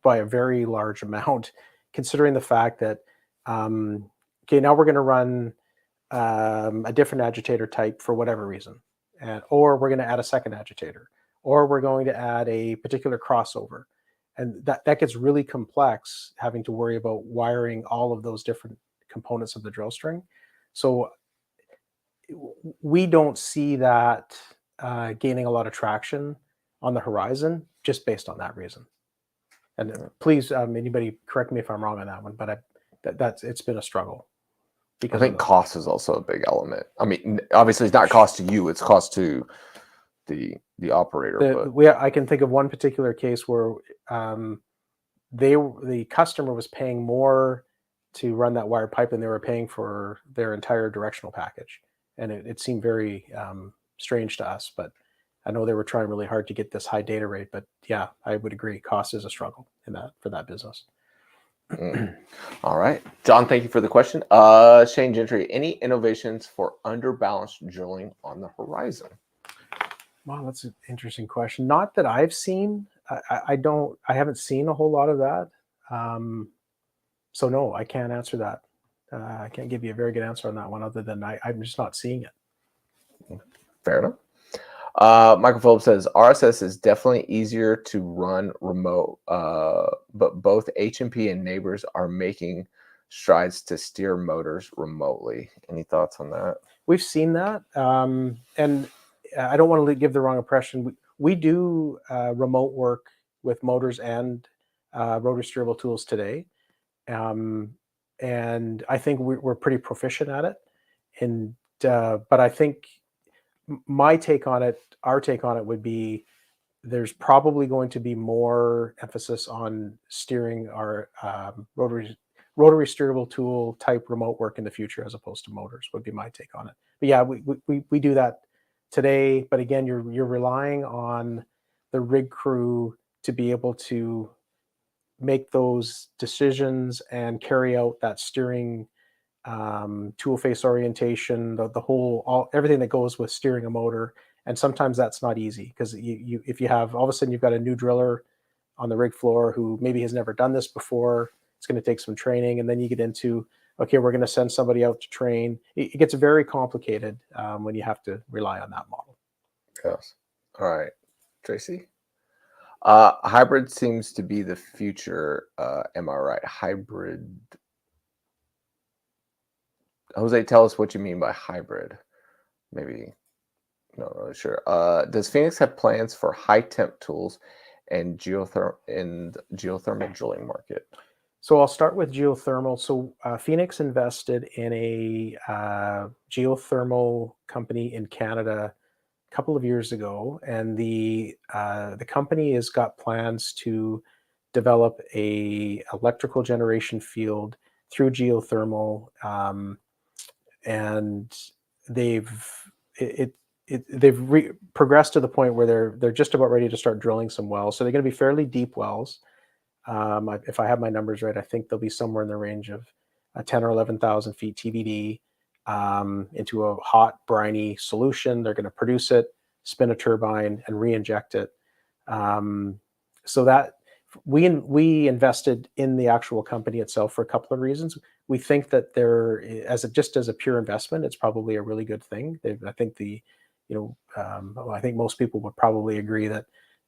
by a very large amount, considering the fact that, now we're going to run a different agitator type for whatever reason, or we're going to add a second agitator, or we're going to add a particular crossover. And that gets really complex, having to worry about wiring all of those different components of the drill string. So we don't see that gaining a lot of traction on the horizon just based on that reason. And please, anybody correct me if I'm wrong on that one, but it's been a struggle. I think cost is also a big element. I mean, obviously it's not cost to you, it's cost to the operator. I can think of one particular case where the customer was paying more to run that wired pipe than they were paying for their entire directional package. And it seemed very strange to us, but I know they were trying really hard to get this high data rate. But yeah, I would agree, cost is a struggle for that business. All right, John, thank you for the question. Shane Gentry, any innovations for underbalanced drilling on the horizon? Wow, that's an interesting question. Not that I've seen. I haven't seen a whole lot of that. So no, I can't answer that. I can't give you a very good answer on that one, other than I'm just not seeing it. Fair enough. Michael Phillips says RSS is definitely easier to run remote, but both H&P and Neighbors are making strides to steer motors remotely. Any thoughts on that? We've seen that, and I don't want to give the wrong impression. We do remote work with motors and rotary steerable tools today, and I think we're pretty proficient at it. And but I think my take on it, our take on it, would be there's probably going to be more emphasis on steering our rotary steerable tool type remote work in the future, as opposed to motors, would be my take on it. But yeah, we do that today. But again, you're relying on the rig crew to be able to make those decisions and carry out that steering, tool face orientation, the whole, everything that goes with steering a motor. And sometimes that's not easy, because if you have, all of a sudden you've got a new driller on the rig floor who maybe has never done this before, it's going to take some training. And then you get into, okay, we're going to send somebody out to train. It gets very complicated when you have to rely on that model. Yes. All right, Tracy. Hybrid seems to be the future. Am I right? Hybrid. Jose, tell us what you mean by hybrid. Maybe. Not really sure. Does Phoenix have plans for high temp tools and geothermal drilling market? So I'll start with geothermal. So Phoenix invested in a geothermal company in Canada a couple of years ago, and the company has got plans to develop a electrical generation field through geothermal, and they've progressed to the point where they're just about ready to start drilling some wells. So they're going to be fairly deep wells. If I have my numbers right, I think they'll be somewhere in the range of 10 or 11,000 feet TVD into a hot, briny solution. They're going to produce it, spin a turbine, and re-inject it. So that we invested in the actual company itself for a couple of reasons. We think that just as a pure investment, it's probably a really good thing. I think I think most people would probably agree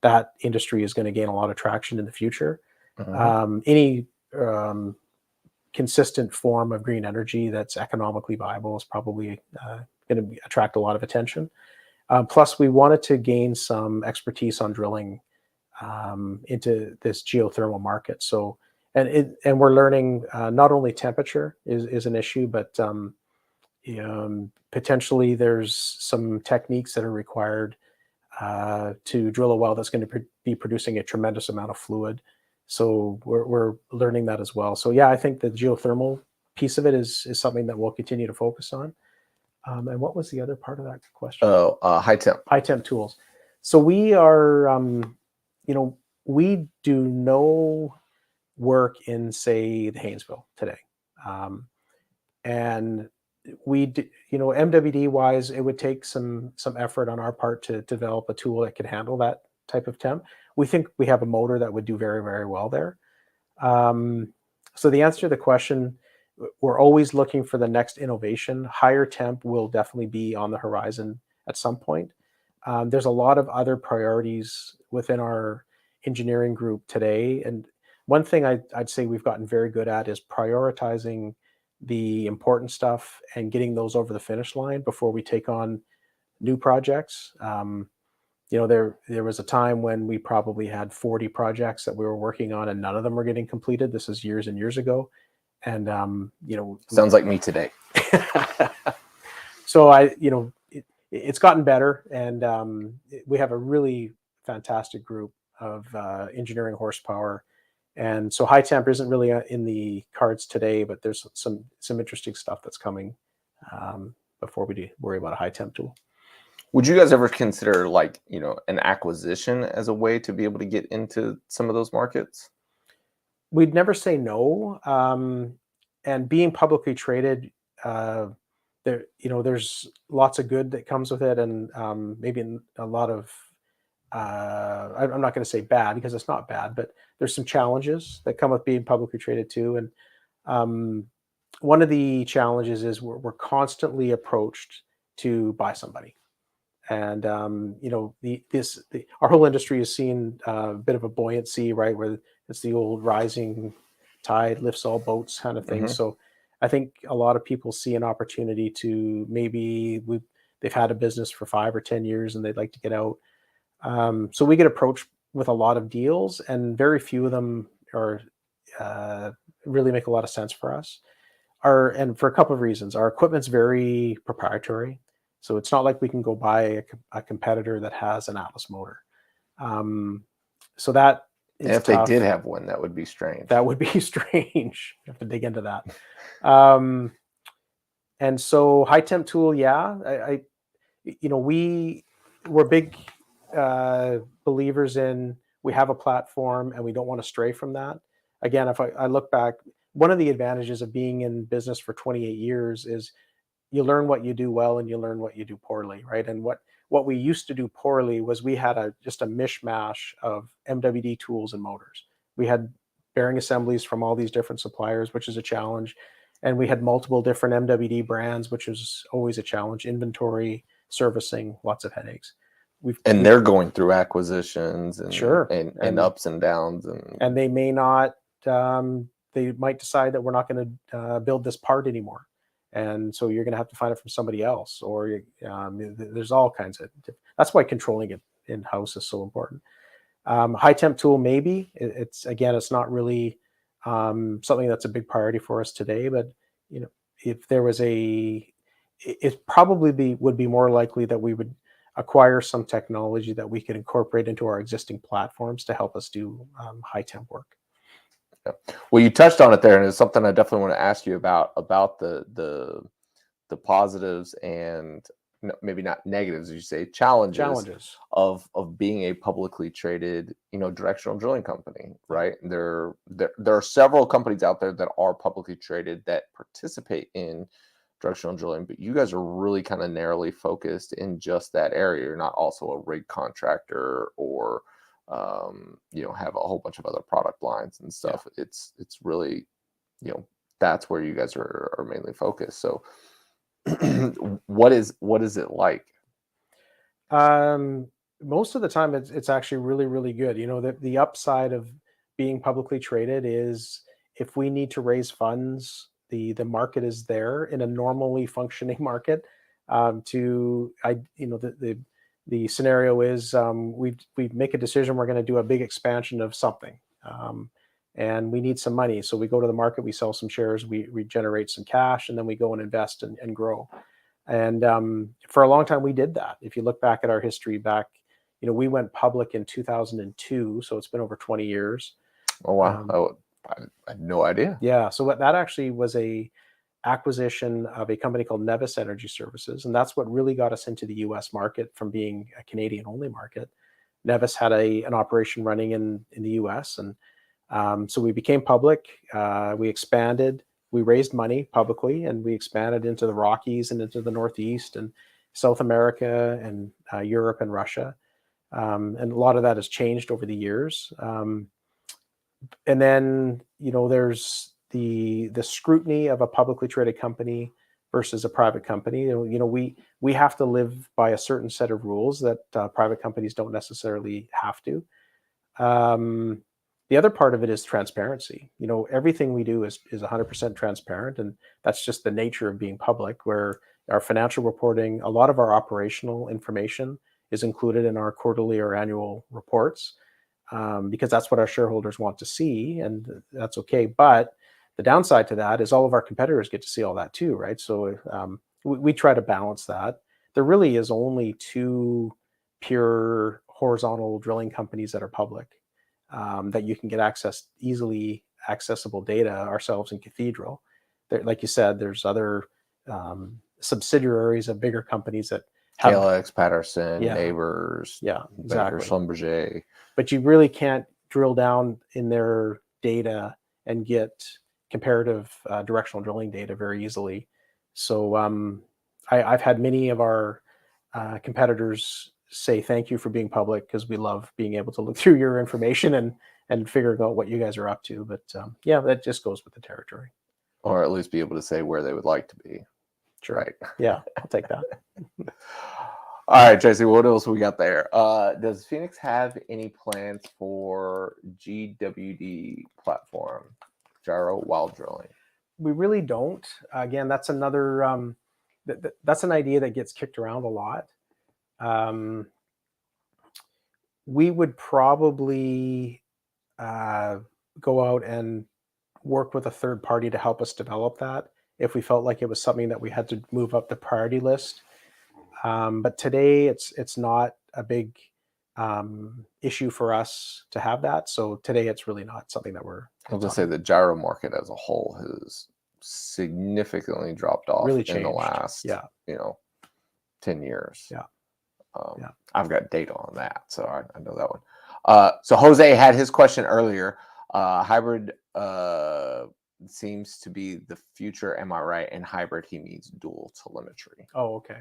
that industry is going to gain a lot of traction in the future. Any consistent form of green energy that's economically viable is probably going to attract a lot of attention. Plus, we wanted to gain some expertise on drilling into this geothermal market. So, and we're learning not only temperature is an issue, but potentially there's some techniques that are required to drill a well that's going to be producing a tremendous amount of fluid. So we're learning that as well. So yeah, I think the geothermal piece of it is something that we'll continue to focus on. And what was the other part of that question? High temp tools. So we are, we do no work in, say, the Haynesville today. And we do, MWD wise, it would take some effort on our part to develop a tool that could handle that type of temp. We think we have a motor that would do very, very well there. So the answer to the question, we're always looking for the next innovation. Higher temp will definitely be on the horizon at some point. There's a lot of other priorities within our engineering group today. And one thing I'd say we've gotten very good at is prioritizing the important stuff and getting those over the finish line before we take on new projects. There was a time when we probably had 40 projects that we were working on and none of them were getting completed. This is years and years ago. And, sounds like me today. So it's gotten better, and we have a really fantastic group of engineering horsepower. And so high temp isn't really in the cards today, but there's some interesting stuff that's coming before we worry about a high temp tool. Would you guys ever consider an acquisition as a way to be able to get into some of those markets? We'd never say no. And being publicly traded, there's lots of good that comes with it, and maybe a lot of I'm not going to say bad, because it's not bad, but there's some challenges that come with being publicly traded too. And one of the challenges is we're constantly approached to buy somebody. And our whole industry has seen a bit of a buoyancy, right? Where it's the old rising tide lifts all boats kind of thing. Mhm. So I think a lot of people see an opportunity to maybe they've had a business for 5 or 10 years and they'd like to get out. So we get approached with a lot of deals, and very few of them are really make a lot of sense for us. And for a couple of reasons. Our equipment's very proprietary, so it's not like we can go buy a competitor that has an Atlas motor. So that And is if they tough. did have one, that would be strange. That would be strange. You have to dig into that. And so high temp tool, yeah, we're big believers in, we have a platform and we don't want to stray from that. Again, if I look back, one of the advantages of being in business for 28 years is you learn what you do well and you learn what you do poorly, right? And what we used to do poorly was we had just a mishmash of MWD tools and motors. We had bearing assemblies from all these different suppliers, which is a challenge. And we had multiple different MWD brands, which was always a challenge. Inventory, servicing, lots of headaches. And they're going through acquisitions and Sure. and ups and downs, and they may not. They might decide that we're not going to build this part anymore, and so you're going to have to find it from somebody else. Or there's all kinds of. That's why controlling it in house is so important. High temp tool, maybe it's not really something that's a big priority for us today. But if there was it probably would be more likely that we would acquire some technology that we could incorporate into our existing platforms to help us do high temp work. Yeah. Well, you touched on it there, and it's something I definitely want to ask you about the positives and maybe not negatives, as you say, challenges of being a publicly traded, directional drilling company, right? There are several companies out there that are publicly traded that participate in directional drilling, but you guys are really kind of narrowly focused in just that area. You're not also a rig contractor or have a whole bunch of other product lines and stuff. Yeah. It's really, that's where you guys are mainly focused. So what is it like? Most of the time it's actually really, really good. The upside of being publicly traded is if we need to raise funds, the market is there in a normally functioning market. The scenario is we make a decision, we're going to do a big expansion of something, and we need some money. So we go to the market, we sell some shares, we generate some cash, and then we go and invest and grow. And for a long time we did that. If you look back at our history we went public in 2002, so it's been over 20 years. Oh wow. I had no idea. Yeah, so that actually was a acquisition of a company called Nevis Energy Services, and that's what really got us into the U.S. market from being a Canadian-only market. Nevis had an operation running in the U.S., and so we became public. We expanded. We raised money publicly, and we expanded into the Rockies and into the Northeast and South America and Europe and Russia. And a lot of that has changed over the years. And then, there's the scrutiny of a publicly traded company versus a private company. We have to live by a certain set of rules that private companies don't necessarily have to. The other part of it is transparency. Everything we do is 100% transparent, and that's just the nature of being public, where our financial reporting, a lot of our operational information is included in our quarterly or annual reports. Because that's what our shareholders want to see, and that's okay. But the downside to that is all of our competitors get to see all that too, right? So we try to balance that. There really is only 2 pure horizontal drilling companies that are public that you can get easily accessible data, ourselves and Cathedral. Like you said, there's other subsidiaries of bigger companies that have KLX, Patterson, Neighbors, exactly. Schlumberger. But you really can't drill down in their data and get comparative directional drilling data very easily. So I've had many of our competitors say thank you for being public, because we love being able to look through your information and figure out what you guys are up to. But that just goes with the territory. or at least be able to say where they would like to be. Sure. Right. Yeah, I'll take that. All right, Tracy, what else we got there? Does Phoenix have any plans for GWD platform, gyro while drilling? We really don't. Again, that's another, that's an idea that gets kicked around a lot. We would probably go out and work with a third party to help us develop that if we felt like it was something that we had to move up the priority list. But today it's not a big issue for us to have that. So today it's really not something that we're. I was going to say the gyro market as a whole has significantly dropped off Really in changed. the last, Yeah. 10 years. Yeah. Yeah. I've got data on that, so I know that one. So Jose had his question earlier. Hybrid seems to be the future. Am I right? And hybrid, he means dual telemetry. Oh, okay.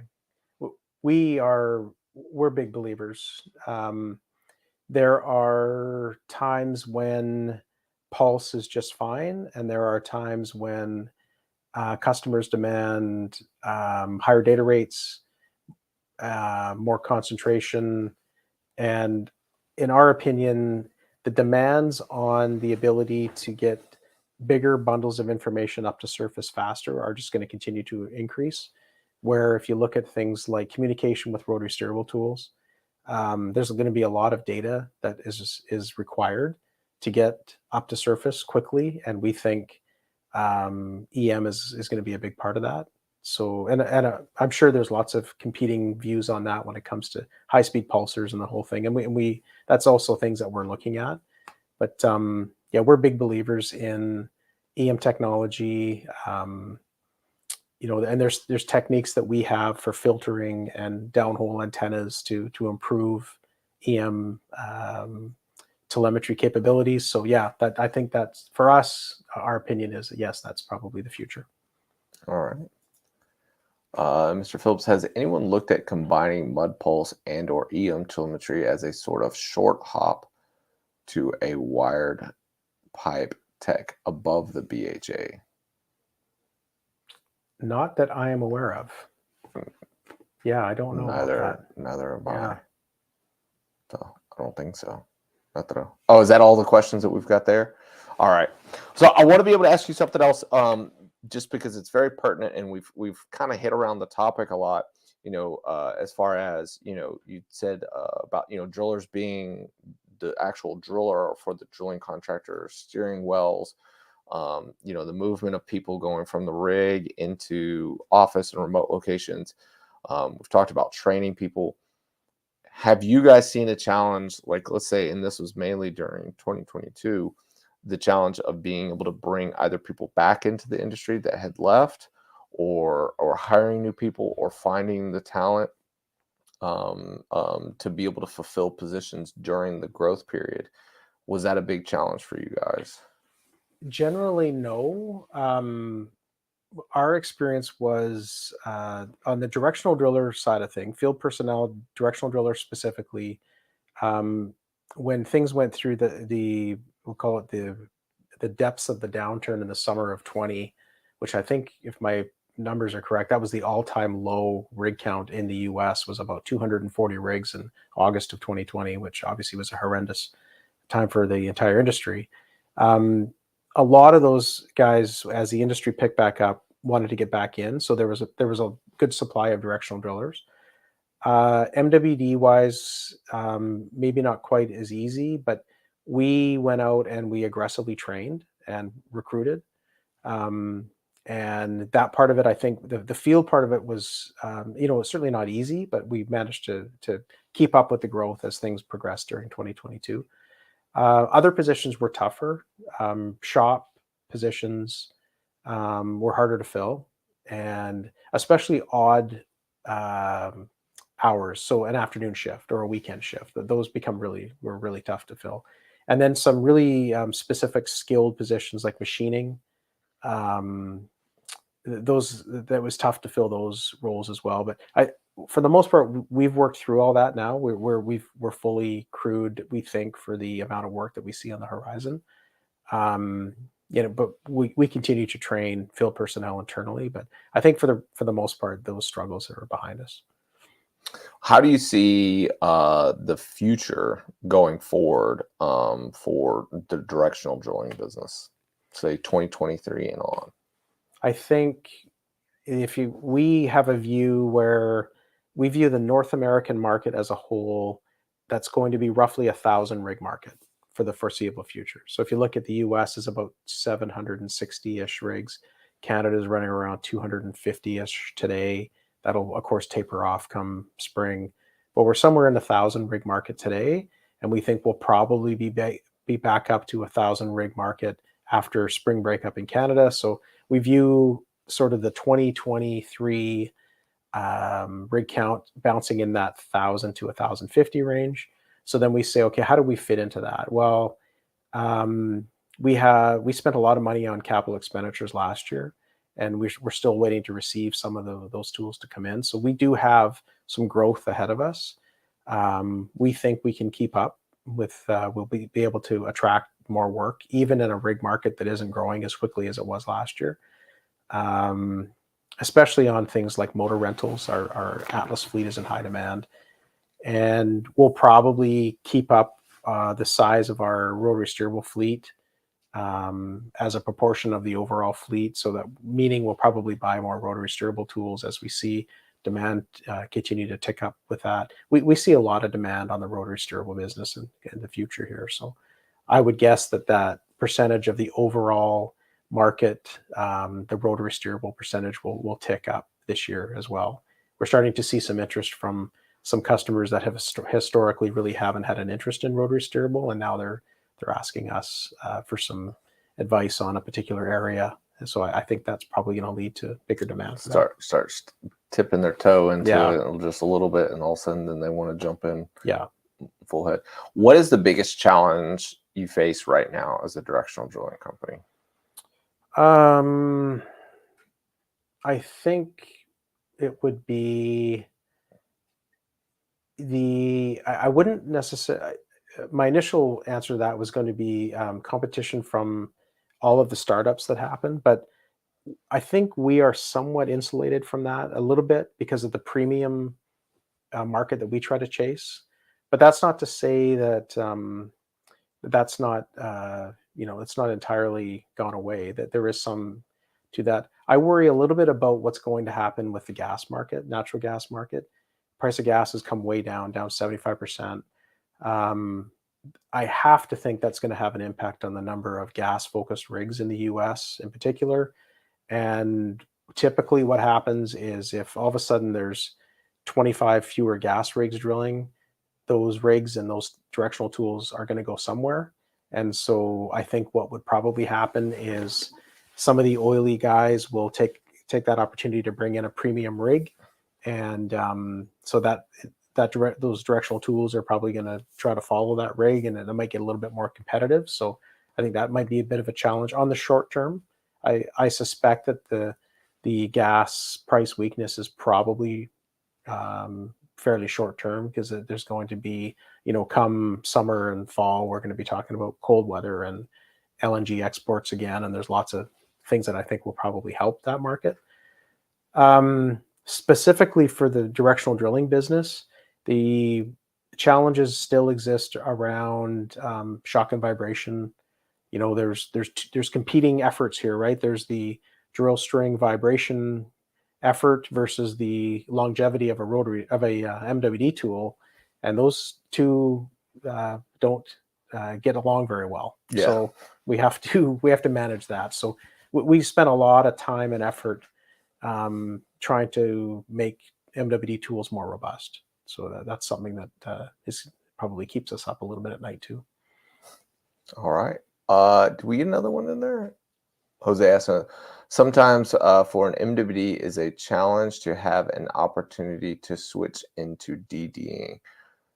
We're big believers. There are times when pulse is just fine, and there are times when customers demand higher data rates, more concentration, and in our opinion, the demands on the ability to get bigger bundles of information up to surface faster are just going to continue to increase. Where if you look at things like communication with rotary steerable tools, there's going to be a lot of data that is required to get up to surface quickly, and we think EM is going to be a big part of that. So, and I'm sure there's lots of competing views on that when it comes to high-speed pulsers and the whole thing, and we that's also things that we're looking at. But yeah, we're big believers in EM technology. And there's techniques that we have for filtering and downhole antennas to improve EM telemetry capabilities. So yeah, I think that's, for us, our opinion is that yes, that's probably the future. All right. Mr. Phillips, has anyone looked at combining mud pulse and or EM telemetry as a sort of short hop to a wired pipe tech above the BHA? Not that I am aware of. Yeah, I don't know about that. Neither am I. Yeah. So I don't think so. Not that oh, is that all the questions that we've got there? All right. So I want to be able to ask you something else, just because it's very pertinent, and we've kind of hit around the topic a lot. As far as you said about drillers being the actual driller for the drilling contractor, steering wells. The movement of people going from the rig into office and remote locations. We've talked about training people. Have you guys seen a challenge, like let's say, and this was mainly during 2022, the challenge of being able to bring either people back into the industry that had left, or hiring new people, or finding the talent to be able to fulfill positions during the growth period? Was that a big challenge for you guys? Generally, no. Our experience was on the directional driller side of things, field personnel, directional drillers specifically. When things went through we'll call it the depths of the downturn in the summer of 20, which I think, if my numbers are correct, that was the all-time low rig count in the US, was about 240 rigs in August of 2020, which obviously was a horrendous time for the entire industry. A lot of those guys, as the industry picked back up, wanted to get back in. So there was a good supply of directional drillers. MWD wise, maybe not quite as easy, but we went out and we aggressively trained and recruited. And that part of it, I think the field part of it was, certainly not easy, but we managed to keep up with the growth as things progressed during 2022. Other positions were tougher. Shop positions were harder to fill, and especially odd hours. So an afternoon shift or a weekend shift, those were really tough to fill. And then some really specific skilled positions like machining. That was tough to fill those roles as well. But for the most part, we've worked through all that now. We're fully crewed, we think, for the amount of work that we see on the horizon. but we continue to train field personnel internally. But I think for the most part, those struggles are behind us. How do you see the future going forward for the directional drilling business, say 2023 and on? I think we have a view where we view the North American market as a whole, that's going to be roughly 1,000 rig market for the foreseeable future. So if you look at the US, is about 760-ish rigs. Canada is running around 250-ish today. That'll of course taper off come spring, but we're somewhere in the 1,000 rig market today, and we think we'll probably be back up to 1,000 rig market after spring breakup in Canada. So we view sort of the 2023 rig count bouncing in that 1,000 to 1,050 range. So then we say, okay, how do we fit into that? Well, we spent a lot of money on capital expenditures last year, and we're still waiting to receive some of those tools to come in. So we do have some growth ahead of us. We think we can keep up with, we'll be able to attract more work, even in a rig market that isn't growing as quickly as it was last year. Especially on things like motor rentals. Our Atlas fleet is in high demand, and we'll probably keep up the size of our rotary steerable fleet as a proportion of the overall fleet. So that meaning we'll probably buy more rotary steerable tools as we see demand continue to tick up with that. We see a lot of demand on the rotary steerable business in the future here. So I would guess that percentage of the overall market, the rotary steerable percentage will tick up this year as well. We're starting to see some interest from some customers that have historically really haven't had an interest in rotary steerable, and now they're asking us for some advice on a particular area. And so I think that's probably going to lead to bigger demand. Start tipping their toe into it just a little bit, and all of a sudden then they want to jump in full head. What is the biggest challenge you face right now as a directional drilling company? I think it would be I wouldn't necessarily, my initial answer to that was going to be competition from all of the startups that happen, but I think we are somewhat insulated from that a little bit because of the premium market that we try to chase. But that's not to say that that's not it's not entirely gone away, that there is some to that. I worry a little bit about what's going to happen with the gas market, natural gas market. Price of gas has come way down 75%. I have to think that's going to have an impact on the number of gas-focused rigs in the US in particular. And typically what happens is if all of a sudden there's 25 fewer gas rigs drilling, those rigs and those directional tools are going to go somewhere. And so I think what would probably happen is some of the oily guys will take that opportunity to bring in a premium rig. And so those directional tools are probably going to try to follow that rig, and it might get a little bit more competitive. So I think that might be a bit of a challenge on the short term. I suspect that the gas price weakness is probably fairly short term, because there's going to be, come summer and fall, we're going to be talking about cold weather and LNG exports again, and there's lots of things that I think will probably help that market. Specifically for the directional drilling business, the challenges still exist around shock and vibration. There's competing efforts here, right? There's the drill string vibration effort versus the longevity of a MWD tool, and those two don't get along very well. Yeah. So we have to manage that. So we spent a lot of time and effort trying to make MWD tools more robust. So that's something that probably keeps us up a little bit at night too. All right. Do we get another one in there? Jose asked, sometimes for an MWD is a challenge to have an opportunity to switch into DDing.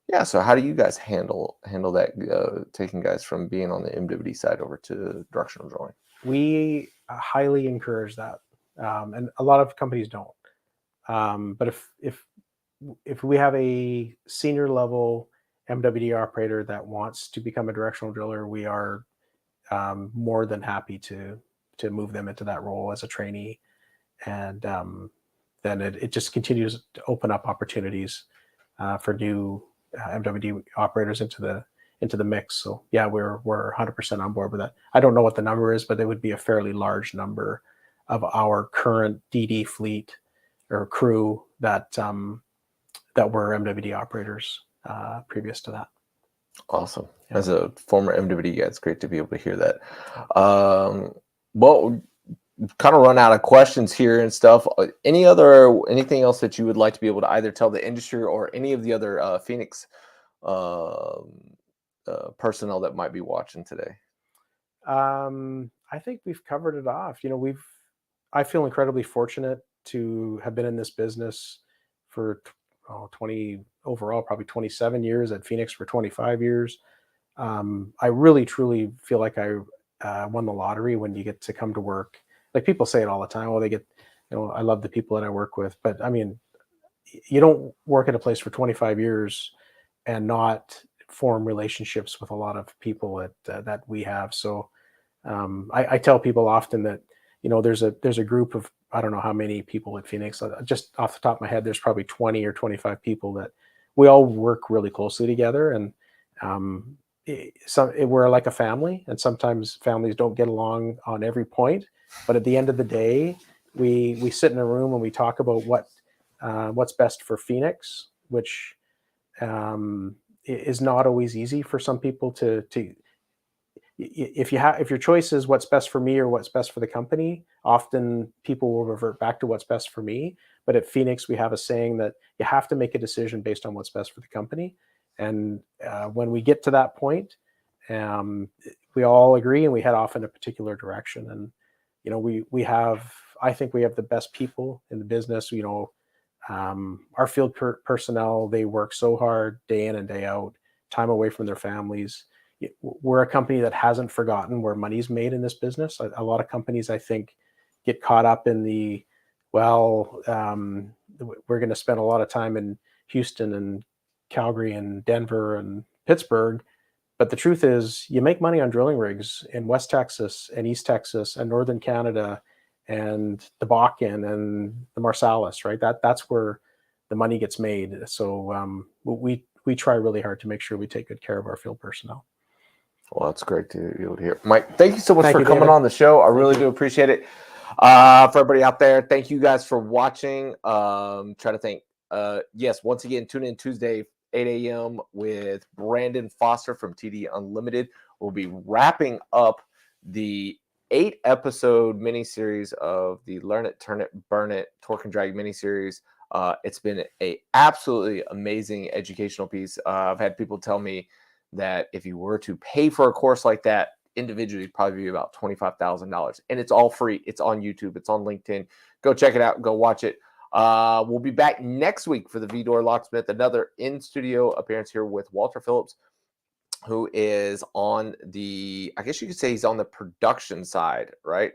Yeah. So how do you guys handle that, taking guys from being on the MWD side over to directional drilling? We highly encourage that. And a lot of companies don't. But if we have a senior level MWD operator that wants to become a directional driller, we are more than happy to move them into that role as a trainee. And then it just continues to open up opportunities for new MWD operators into the mix. So yeah, we're 100% on board with that. I don't know what the number is, but it would be a fairly large number of our current DD fleet or crew that were MWD operators previous to that. Awesome. Yeah. As a former MWD guy, it's great to be able to hear that. Well, kind of run out of questions here and stuff. Anything else that you would like to be able to either tell the industry or any of the other Phoenix personnel that might be watching today? I think we've covered it off. I feel incredibly fortunate to have been in this business for 20 overall, probably 27 years, at Phoenix for 25 years. I really, truly feel like I won the lottery when you get to come to work. Like, people say it all the time. Oh, I love the people that I work with. But I mean, you don't work at a place for 25 years and not form relationships with a lot of people that we have. So I tell people often that, there's a group of, I don't know how many people at Phoenix, just off the top of my head, there's probably 20 or 25 people that we all work really closely together. And we're like a family, and sometimes families don't get along on every point. But at the end of the day, we sit in a room and we talk about what's best for Phoenix, which is not always easy for some people to if your choice is what's best for me or what's best for the company, often people will revert back to what's best for me. But at Phoenix, we have a saying that you have to make a decision based on what's best for the company. And when we get to that point, we all agree and we head off in a particular direction. And I think we have the best people in the business. Our field personnel, they work so hard day in and day out, time away from their families. We're a company that hasn't forgotten where money's made in this business. A lot of companies, I think, get caught up in we're going to spend a lot of time in Houston and Calgary and Denver and Pittsburgh. But the truth is, you make money on drilling rigs in West Texas and East Texas and Northern Canada and the Bakken and the Marcellus, right? That's where the money gets made. So we try really hard to make sure we take good care of our field personnel. Well, that's great to be able to hear. Mike, thank you so much for coming David. on the show. I really do appreciate it. For everybody out there, thank you guys for watching. Try to think. Yes, once again, tune in Tuesday, 8 a.m. with Brandon Foster from TD Unlimited. We'll be wrapping up the 8-episode miniseries of the Learn It, Turn It, Burn It Torque and Drag miniseries. It's been an absolutely amazing educational piece. I've had people tell me that if you were to pay for a course like that individually, it'd probably be about $25,000. And it's all free. It's on YouTube. It's on LinkedIn. Go check it out. Go watch it. We'll be back next week for the V-Door Locksmith, another in-studio appearance here with Walter Phillips, who is on I guess you could say he's on the production side, right?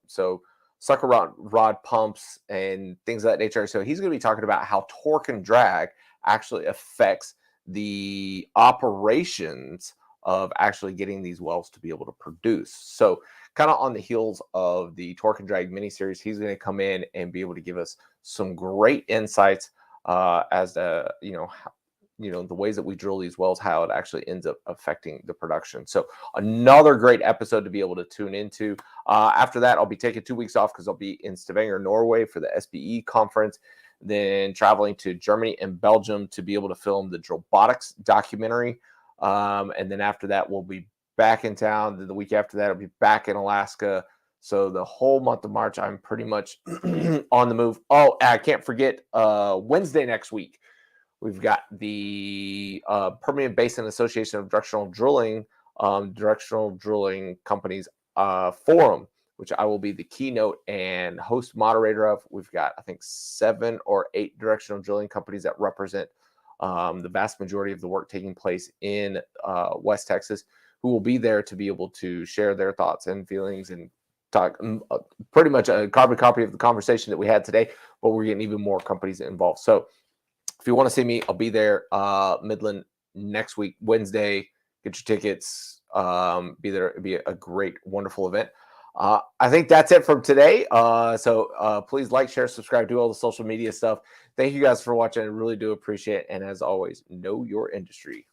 So sucker rod pumps and things of that nature. So he's going to be talking about how torque and drag actually affects the operations of actually getting these wells to be able to produce. So kind of on the heels of the Torque and Drag miniseries, he's going to come in and be able to give us some great insights as to, the ways that we drill these wells, how it actually ends up affecting the production. So another great episode to be able to tune into. After that, I'll be taking 2 weeks off because I'll be in Stavanger, Norway for the SBE conference, then traveling to Germany and Belgium to be able to film the Drillbotics documentary. And then after that, we'll be back in town. Then the week after that, I'll be back in Alaska. So the whole month of March, I'm pretty much on the move. Oh, I can't forget Wednesday next week. We've got the Permian Basin Association of Directional Drilling Companies Forum, which I will be the keynote and host moderator of. We've got, I think, 7 or 8 directional drilling companies that represent the vast majority of the work taking place in West Texas, who will be there to be able to share their thoughts and feelings and talk pretty much a carbon copy of the conversation that we had today, but we're getting even more companies involved. So if you want to see me, I'll be there Midland next week, Wednesday, Get your tickets. Be there. It'd be a great, wonderful event. I think that's it from today. So please like, share, subscribe, do all the social media stuff. Thank you guys for watching. I really do appreciate it. And as always, know your industry.